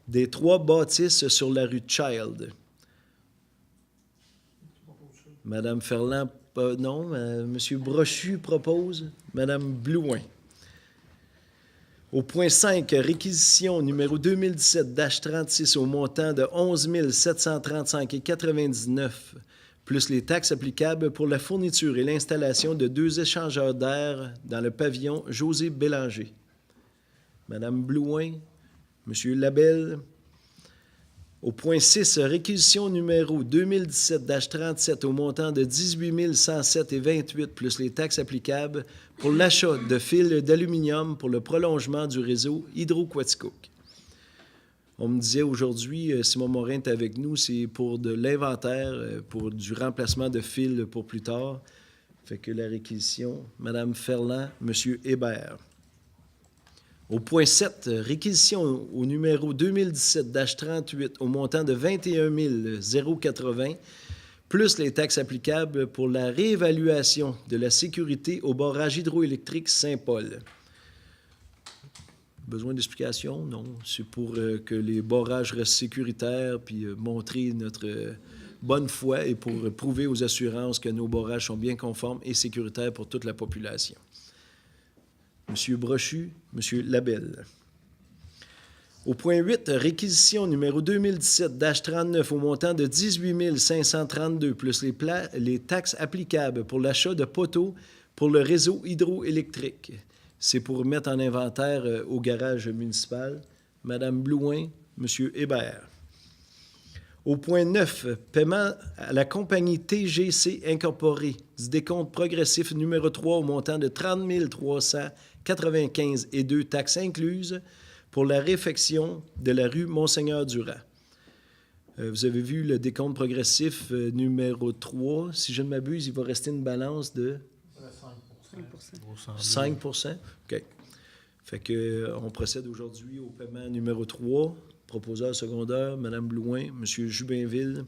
des 3 bâtisses sur la rue Child. Madame Ferland, non. Monsieur Brochu propose. Madame Blouin. Au point 5, réquisition numéro 2017-36 au montant de 11 735,99 plus les taxes applicables pour la fourniture et l'installation de 2 échangeurs d'air dans le pavillon José Bélanger. Madame Blouin, Monsieur Labelle. Au point 6, réquisition numéro 2017-37 au montant de 18 107,28 plus les taxes applicables pour l'achat de fils d'aluminium pour le prolongement du réseau Hydro-Quaticook. On me disait aujourd'hui, Simon Morin est avec nous, c'est pour de l'inventaire, pour du remplacement de fils pour plus tard. Fait que la réquisition, Mme Ferland, M. Hébert. Au point 7, réquisition au numéro 2017-38 au montant de 21 080 plus les taxes applicables pour la réévaluation de la sécurité au barrage hydroélectrique Saint-Paul. Besoin d'explication? Non. C'est pour que les barrages restent sécuritaires puis montrer notre bonne foi et pour prouver aux assurances que nos barrages sont bien conformes et sécuritaires pour toute la population. M. Brochu, M. Labelle. Au point 8, réquisition numéro 2017-39 au montant de 18 532 plus les taxes applicables pour l'achat de poteaux pour le réseau hydroélectrique. C'est pour mettre en inventaire au garage municipal. Mme Blouin, M. Hébert. Au point 9, paiement à la compagnie TGC Incorporée du décompte progressif numéro 3 au montant de 30 395 et 2 taxes incluses pour la réfection de la rue Monseigneur-Durand. Vous avez vu le décompte progressif numéro 3. Si je ne m'abuse, il va rester une balance de 5 OK. Fait que, on procède aujourd'hui au paiement numéro 3. Proposeur secondaire, Mme Blouin, M. Jubinville.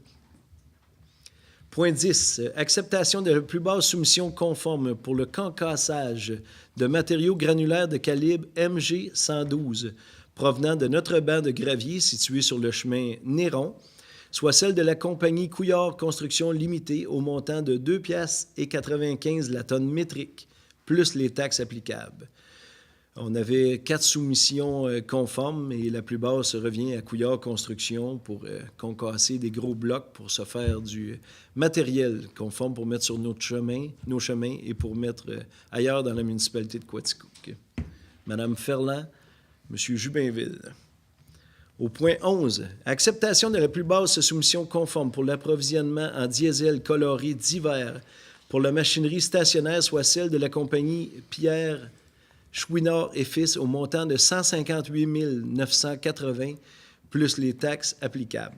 Point 10. Acceptation de la plus basse soumission conforme pour le concassage de matériaux granulaires de calibre MG 112 provenant de notre banc de gravier situé sur le chemin Néron, soit celle de la compagnie Couillard Construction Limitée au montant de 2,95 $ la tonne métrique, plus les taxes applicables. On avait 4 soumissions conformes et la plus basse revient à Couillard Construction pour concasser des gros blocs pour se faire du matériel conforme pour mettre sur nos chemins et pour mettre ailleurs dans la municipalité de Quaticook. Madame Ferland, Monsieur Jubinville. Au point 11, acceptation de la plus basse soumission conforme pour l'approvisionnement en diesel coloré d'hiver pour la machinerie stationnaire, soit celle de la compagnie Pierre Chouinard et Fils au montant de 158 980 plus les taxes applicables.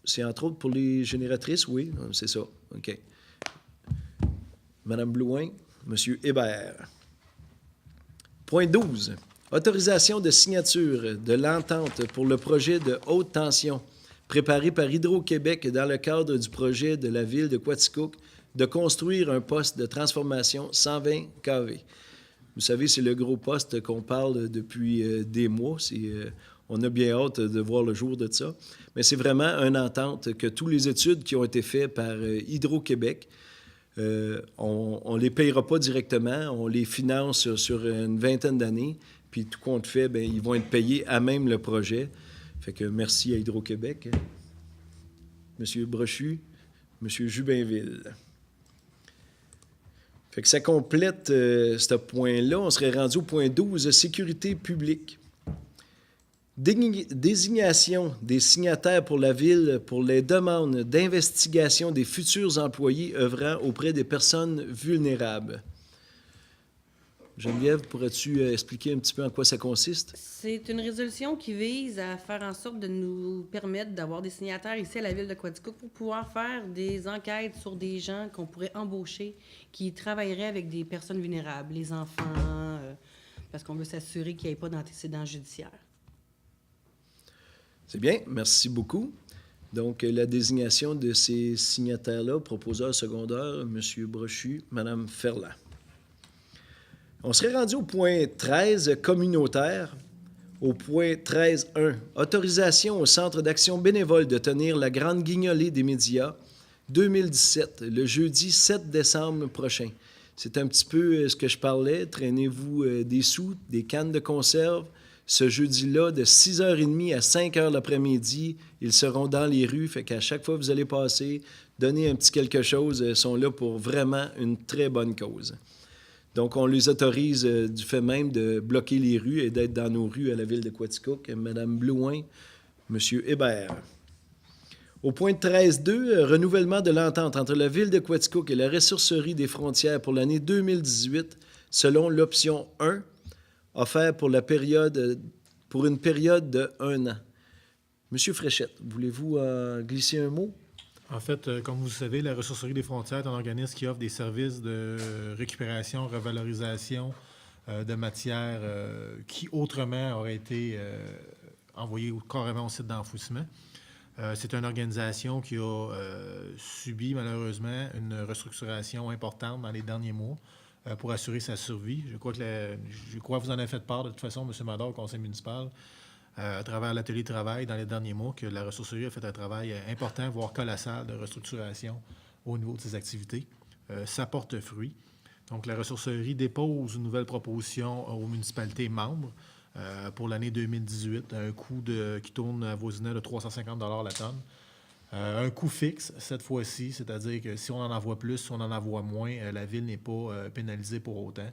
C'est entre autres pour les génératrices, oui, c'est ça. OK. Madame Blouin, Monsieur Hébert. Point 12. Autorisation de signature de l'entente pour le projet de haute tension préparé par Hydro-Québec dans le cadre du projet de la ville de Quaticook de construire un poste de transformation 120 kV. Vous savez, c'est le gros poste qu'on parle depuis des mois. On a bien hâte de voir le jour de ça. Mais c'est vraiment une entente que toutes les études qui ont été faites par Hydro-Québec, on ne les payera pas directement, on les finance sur une vingtaine d'années, puis tout compte fait, bien, ils vont être payés à même le projet. Fait que merci à Hydro-Québec. M. Brochu, M. Jubinville. Fait que ça complète ce point-là. On serait rendu au point 12, sécurité publique. Désignation des signataires pour la Ville pour les demandes d'investigation des futurs employés œuvrant auprès des personnes vulnérables. Geneviève, pourrais-tu expliquer un petit peu en quoi ça consiste? C'est une résolution qui vise à faire en sorte de nous permettre d'avoir des signataires ici à la Ville de Quaticook pour pouvoir faire des enquêtes sur des gens qu'on pourrait embaucher qui travailleraient avec des personnes vulnérables, les enfants, parce qu'on veut s'assurer qu'il n'y ait pas d'antécédents judiciaires. C'est bien, merci beaucoup. Donc, la désignation de ces signataires-là, proposeur secondaire, M. Brochu, Mme Ferland. On serait rendu au point 13, communautaire. Au point 13.1, autorisation au Centre d'action bénévole de tenir la grande guignolée des médias 2017, le jeudi 7 décembre prochain. C'est un petit peu ce que je parlais. Traînez-vous des sous, des cannes de conserve. Ce jeudi-là, de 6h30 à 5h l'après-midi, ils seront dans les rues. Fait qu'à chaque fois que vous allez passer, donner un petit quelque chose, ils sont là pour vraiment une très bonne cause. Donc, on les autorise du fait même de bloquer les rues et d'être dans nos rues à la ville de Quaticook. Mme Blouin, M. Hébert. Au point 13.2, renouvellement de l'entente entre la ville de Quaticook et la ressourcerie des frontières pour l'année 2018, selon l'option 1, offert pour une période de 1 an. Monsieur Fréchette, voulez-vous glisser un mot? En fait, comme vous le savez, la Ressourcerie des frontières est un organisme qui offre des services de récupération, revalorisation de matières qui autrement auraient été envoyées carrément au site d'enfouissement. C'est une organisation qui a subi malheureusement une restructuration importante dans les derniers mois pour assurer sa survie. Je crois que vous en avez fait part de toute façon, M. Mador, au conseil municipal, à travers l'atelier de travail dans les derniers mois, que la ressourcerie a fait un travail important, voire colossal, de restructuration au niveau de ses activités. Ça porte fruit. Donc, la ressourcerie dépose une nouvelle proposition aux municipalités membres pour l'année 2018, à un coût qui tourne avoisinant de 350 $ la tonne. Un coût fixe, cette fois-ci, c'est-à-dire que si on en envoie plus, si on en envoie moins, la Ville n'est pas pénalisée pour autant.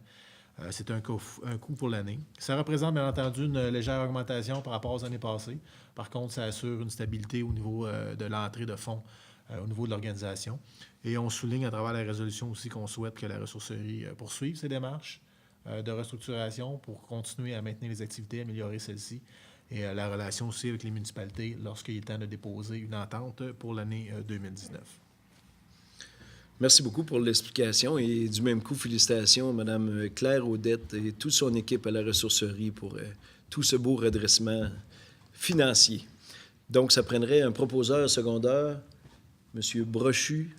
C'est un coût pour l'année. Ça représente, bien entendu, une légère augmentation par rapport aux années passées. Par contre, ça assure une stabilité au niveau de l'entrée de fonds, au niveau de l'organisation. Et on souligne à travers la résolution aussi qu'on souhaite que la ressourcerie poursuive ses démarches de restructuration pour continuer à maintenir les activités, améliorer celles-ci et la relation aussi avec les municipalités lorsqu'il est temps de déposer une entente pour l'année 2019. Merci beaucoup pour l'explication et du même coup, félicitations à Mme Claire Audette et toute son équipe à la ressourcerie pour tout ce beau redressement financier. Donc, ça prendrait un proposeur secondaire, M. Brochu,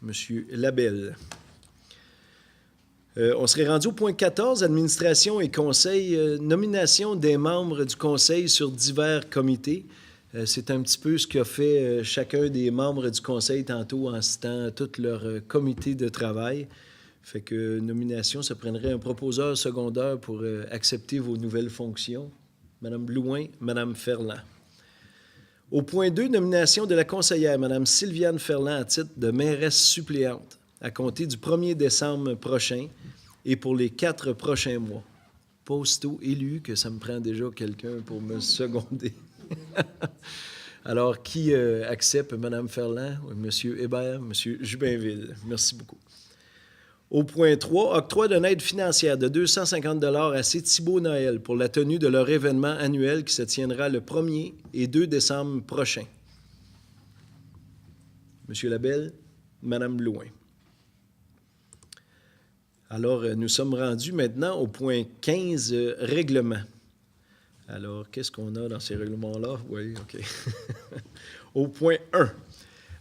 M. Labelle. On serait rendu au point 14, administration et conseil, nomination des membres du conseil sur divers comités. C'est un petit peu ce qu'a fait chacun des membres du conseil tantôt en citant tout leur comité de travail. Fait que nomination, ça prendrait un proposeur secondaire pour accepter vos nouvelles fonctions. Mme Blouin, Mme Ferland. Au point 2, nomination de la conseillère, Mme Sylviane Ferland, à titre de mairesse suppléante, à compter du 1er décembre prochain et pour les 4 prochains mois. Pas aussitôt élu que ça me prend déjà quelqu'un pour me seconder. Alors, qui accepte Mme Ferland, M. Hébert, M. Jubinville? Merci beaucoup. Au point 3, octroi d'une aide financière de 250 $ à C. Thibault Noël pour la tenue de leur événement annuel qui se tiendra le 1er et 2 décembre prochain. M. Labelle, Mme Blouin. Alors, nous sommes rendus maintenant au point 15, règlement. Alors, qu'est-ce qu'on a dans ces règlements-là? Oui, OK. Au point 1,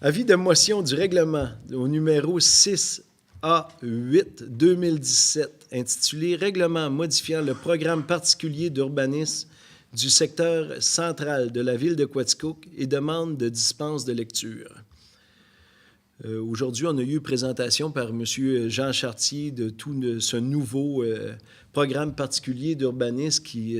avis de motion du règlement au numéro 6A8-2017, intitulé « Règlement modifiant le programme particulier d'urbanisme du secteur central de la ville de Quaticook et demande de dispense de lecture ». Aujourd'hui, on a eu présentation par M. Jean Chartier de tout ce nouveau programme particulier d'urbanisme qui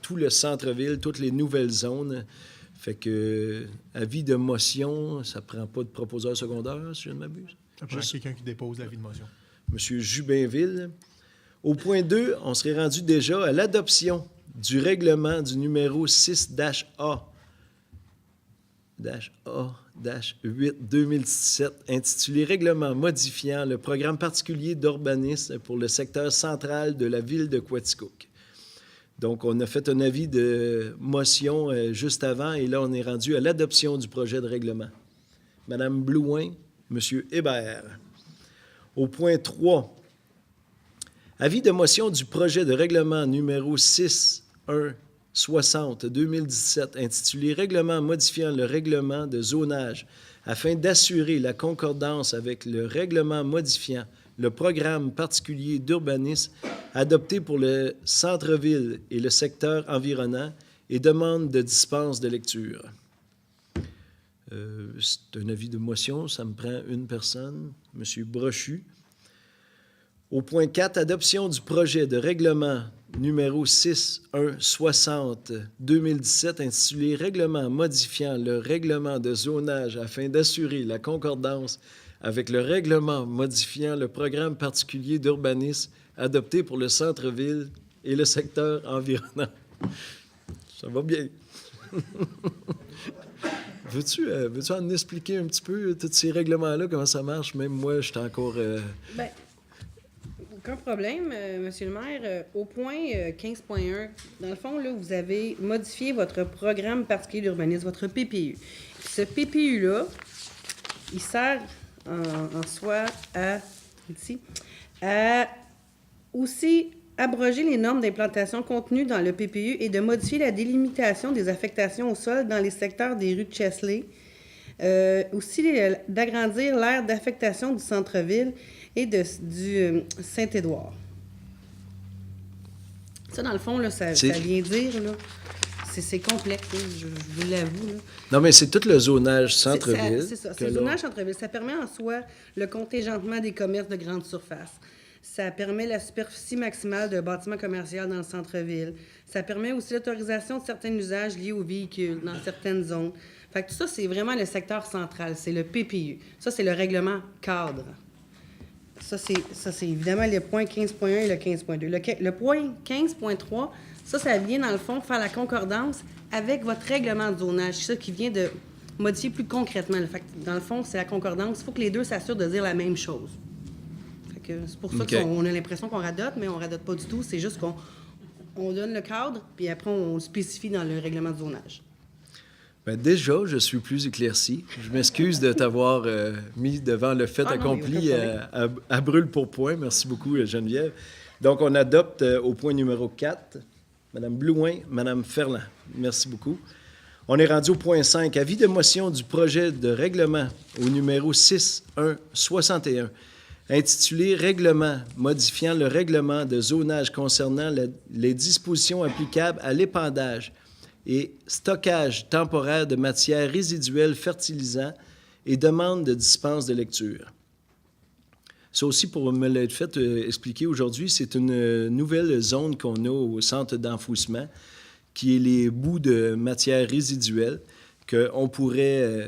tout le centre-ville, toutes les nouvelles zones. Fait que, avis de motion, ça ne prend pas de proposeur secondaire, si je ne m'abuse. Ça prend quelqu'un qui dépose l'avis de motion. M. Jubinville. Au point 2, on serait rendu déjà à l'adoption du règlement du numéro 6-A-8-2017, intitulé « Règlement modifiant le programme particulier d'urbanisme pour le secteur central de la ville de Quaticook ». Donc, on a fait un avis de motion juste avant, et là, on est rendu à l'adoption du projet de règlement. Mme Blouin, M. Hébert. Au point 3, avis de motion du projet de règlement numéro 6-1-60-2017, intitulé « Règlement modifiant le règlement de zonage afin d'assurer la concordance avec le règlement modifiant le programme particulier d'urbanisme adopté pour le centre-ville et le secteur environnant et demande de dispense de lecture. » C'est un avis de motion, ça me prend une personne, M. Brochu. Au point 4, adoption du projet de règlement numéro 6-1-60-2017, intitulé « Règlement modifiant le règlement de zonage afin d'assurer la concordance avec le règlement modifiant le programme particulier d'urbanisme adopté pour le centre-ville et le secteur environnant. » Ça va bien. Veux-tu en expliquer un petit peu, tous ces règlements-là, comment ça marche? Même moi, je suis encore... Bien, aucun problème, Monsieur le maire. Au point 15.1, dans le fond, là, vous avez modifié votre programme particulier d'urbanisme, votre PPU. Ce PPU-là, il sert en soi à aussi abroger les normes d'implantation contenues dans le PPU et de modifier la délimitation des affectations au sol dans les secteurs des rues de Chesley. Aussi d'agrandir l'aire d'affectation du centre-ville et du Saint-Édouard. Ça, dans le fond, là, ça vient dire, là, c'est complexe, là, je vous l'avoue. Là. Non, mais c'est tout le zonage centre-ville. C'est ça, c'est le zonage centre-ville. Ça permet en soi le contingentement des commerces de grande surface. Ça permet la superficie maximale d'un bâtiment commercial dans le centre-ville. Ça permet aussi l'autorisation de certains usages liés aux véhicules dans certaines zones. Fait que tout ça, c'est vraiment le secteur central. C'est le PPU. Ça, c'est le règlement cadre. Ça, c'est évidemment le point 15.1 et le 15.2. Le point 15.3, ça vient, dans le fond, faire la concordance avec votre règlement de zonage. C'est ça qui vient de modifier plus concrètement. Fait que, dans le fond, c'est la concordance. Il faut que les deux s'assurent de dire la même chose. Fait que c'est pour ça qu'on a l'impression qu'on radote, mais on radote pas du tout. C'est juste qu'on On donne le cadre, puis après, on le spécifie dans le règlement de zonage. Bien, déjà, je suis plus éclairci. Je m'excuse de t'avoir mis devant le fait Ah non, accompli il y a aucun à brûle pour point. Merci beaucoup, Geneviève. Donc, on adopte au point numéro 4, Mme Blouin, Mme Ferland. Merci beaucoup. On est rendu au point 5, avis de motion du projet de règlement au numéro 6161, intitulé « Règlement modifiant le règlement de zonage concernant les dispositions applicables à l'épandage et stockage temporaire de matières résiduelles fertilisants et demande de dispense de lecture. » Ça aussi, pour me l'être fait expliquer aujourd'hui, c'est une nouvelle zone qu'on a au centre d'enfouissement, qui est les bouts de matières résiduelles qu'on pourrait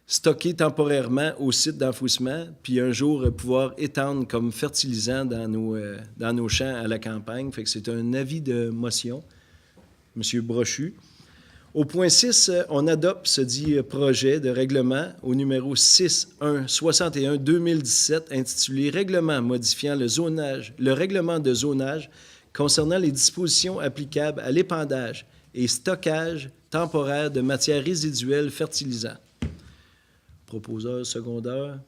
stocker temporairement au site d'enfouissement, puis un jour pouvoir étendre comme fertilisant dans nos champs à la campagne. Fait que c'est un avis de motion, M. Brochu. Au point 6, on adopte ce dit projet de règlement au numéro 6161-2017 intitulé « Règlement modifiant le règlement de zonage concernant les dispositions applicables à l'épandage et stockage temporaire de matières résiduelles fertilisants. » Proposeur secondaire,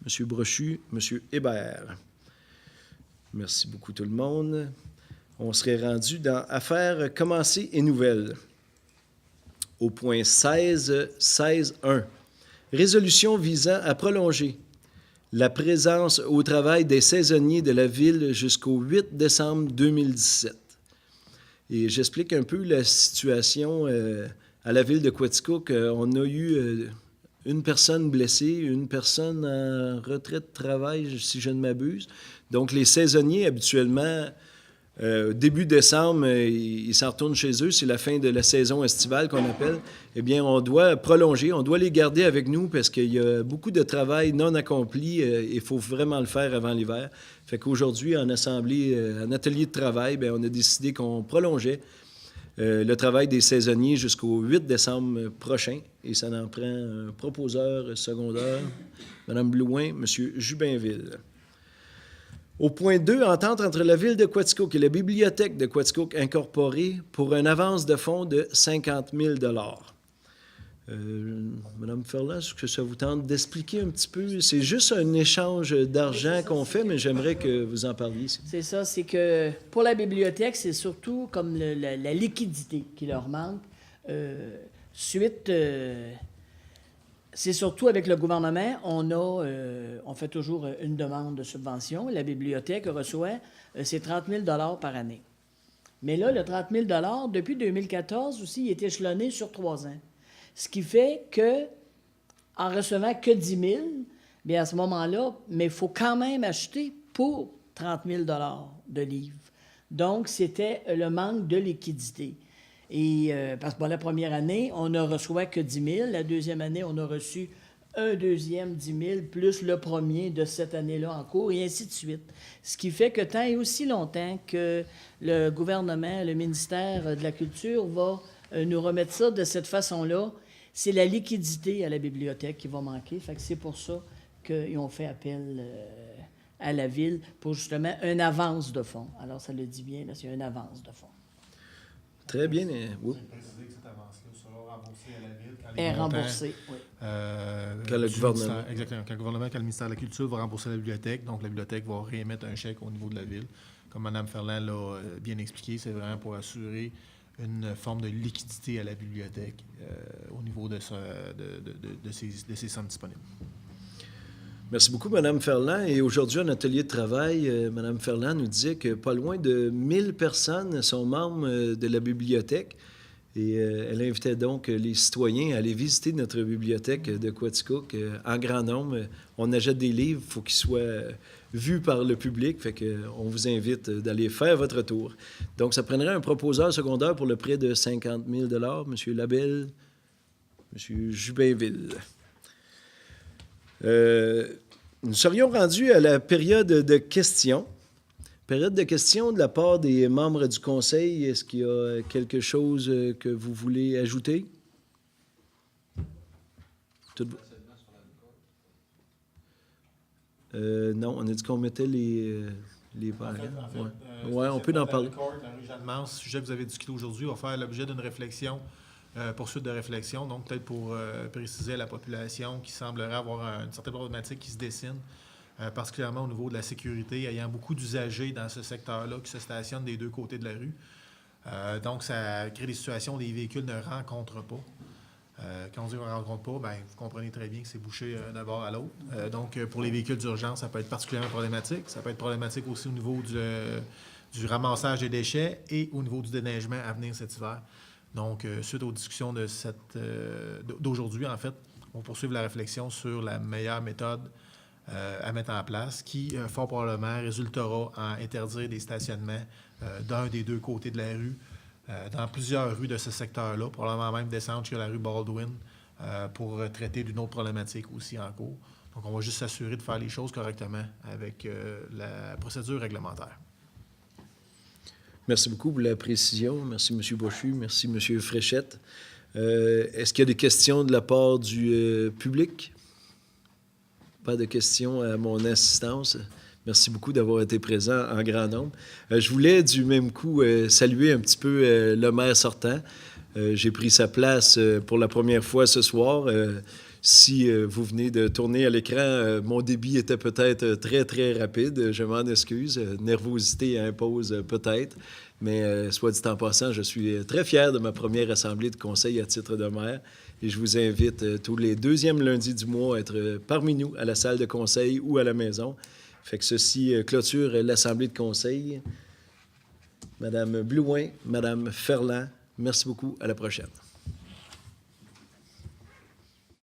M. Brochu, M. Hébert. Merci beaucoup tout le monde. On serait rendu dans Affaires commencées et nouvelles. Au point 16.1, résolution visant à prolonger la présence au travail des saisonniers de la Ville jusqu'au 8 décembre 2017. Et j'explique un peu la situation à la Ville de Quaticook. On a eu une personne blessée, une personne en retraite de travail, si je ne m'abuse. Donc, les saisonniers, habituellement, début décembre, ils s'en retournent chez eux. C'est la fin de la saison estivale qu'on appelle. Eh bien, on doit prolonger, on doit les garder avec nous parce qu'il y a beaucoup de travail non accompli. Il faut vraiment le faire avant l'hiver. Fait qu'aujourd'hui, en assemblée, en atelier de travail, bien, on a décidé qu'on prolongeait le travail des saisonniers jusqu'au 8 décembre prochain. Et ça en prend un proposeur secondaire, Mme Blouin, M. Jubinville. Au point 2, entente entre la Ville de Quaticook et la Bibliothèque de Quaticook incorporée pour une avance de fonds de 50 000 Madame Ferland, est-ce que ça vous tente d'expliquer un petit peu? C'est juste un échange d'argent qu'on fait, mais j'aimerais que vous en parliez. C'est ça, c'est que pour la bibliothèque, c'est surtout comme la liquidité qui leur manque. C'est surtout avec le gouvernement, on fait toujours une demande de subvention. La bibliothèque reçoit c'est 30 000 par année. Mais là, le 30 000 depuis 2014 aussi, il est échelonné sur 3 ans. Ce qui fait que, en recevant que 10 000, bien à ce moment-là, mais il faut quand même acheter pour 30 000 de livres. Donc, c'était le manque de liquidité. Et parce que la première année, on ne reçoit que 10 000. La deuxième année, on a reçu un deuxième 10 000, plus le premier de cette année-là en cours, et ainsi de suite. Ce qui fait que tant et aussi longtemps que le gouvernement, le ministère de la Culture va nous remettre ça de cette façon-là, c'est la liquidité à la bibliothèque qui va manquer. Fait que c'est pour ça qu'ils ont fait appel à la Ville pour justement une avance de fonds. Alors, ça le dit bien, là, c'est une avance de fonds. Très bien. Oui. Préciser que cette avance-là sera remboursée à la Ville quand est remboursée, oui. Quand le gouvernement. Exactement. Quand le gouvernement, quand le ministère de la Culture va rembourser la bibliothèque, donc la bibliothèque va réémettre un chèque au niveau de la Ville. Comme Mme Ferland l'a bien expliqué, c'est vraiment pour assurer une forme de liquidité à la bibliothèque au niveau de ces sommes disponibles. Merci beaucoup, Mme Ferland. Et aujourd'hui, en atelier de travail, Mme Ferland nous disait que pas loin de 1000 personnes sont membres de la bibliothèque. Et elle invitait donc les citoyens à aller visiter notre bibliothèque de Quaticook en grand nombre. On achète des livres, il faut qu'ils soient vus par le public. Fait qu'on vous invite d'aller faire votre tour. Donc, ça prendrait un proposeur secondaire pour le prêt de 50 000 M. Labelle, M. Jubinville. Nous serions rendus à la période de questions. Période de questions de la part des membres du Conseil. Est-ce qu'il y a quelque chose que vous voulez ajouter? Non, on a dit qu'on mettait les verts, En fait, hein? Ouais, on peut en parler. La rue Jeanne-Mance, sujet que vous avez discuté aujourd'hui, va faire l'objet d'une réflexion, poursuite de réflexion, donc peut-être pour préciser à la population qui semblerait avoir une certaine problématique qui se dessine, particulièrement au niveau de la sécurité, ayant beaucoup d'usagers dans ce secteur-là qui se stationnent des deux côtés de la rue. Donc, ça crée des situations où les véhicules ne rencontrent pas. Quand on dit qu'on ne rencontre pas, bien, vous comprenez très bien que c'est bouché d'un bord à l'autre. Donc, pour les véhicules d'urgence, ça peut être particulièrement problématique. Ça peut être problématique aussi au niveau du ramassage des déchets et au niveau du déneigement à venir cet hiver. Donc, suite aux discussions d'aujourd'hui, en fait, on va poursuivre la réflexion sur la meilleure méthode à mettre en place qui, fort probablement, résultera en interdire des stationnements d'un des deux côtés de la rue, dans plusieurs rues de ce secteur-là, probablement même descendre jusqu'à la rue Baldwin pour traiter d'une autre problématique aussi en cours. Donc, on va juste s'assurer de faire les choses correctement avec la procédure réglementaire. Merci beaucoup pour la précision. Merci, M. Bochu. Merci, M. Fréchette. Est-ce qu'il y a des questions de la part du public? Pas de questions à mon assistance. Merci beaucoup d'avoir été présent en grand nombre. Je voulais du même coup saluer un petit peu le maire sortant. J'ai pris sa place pour la première fois ce soir. Si vous venez de tourner à l'écran, mon débit était peut-être très, très rapide. Je m'en excuse. Nervosité impose peut-être. Mais soit dit en passant, je suis très fier de ma première assemblée de conseil à titre de maire. Et je vous invite tous les deuxièmes lundis du mois à être parmi nous à la salle de conseil ou à la maison. Fait que ceci clôture l'assemblée de conseil. Madame Blouin, Madame Ferland, merci beaucoup. À la prochaine.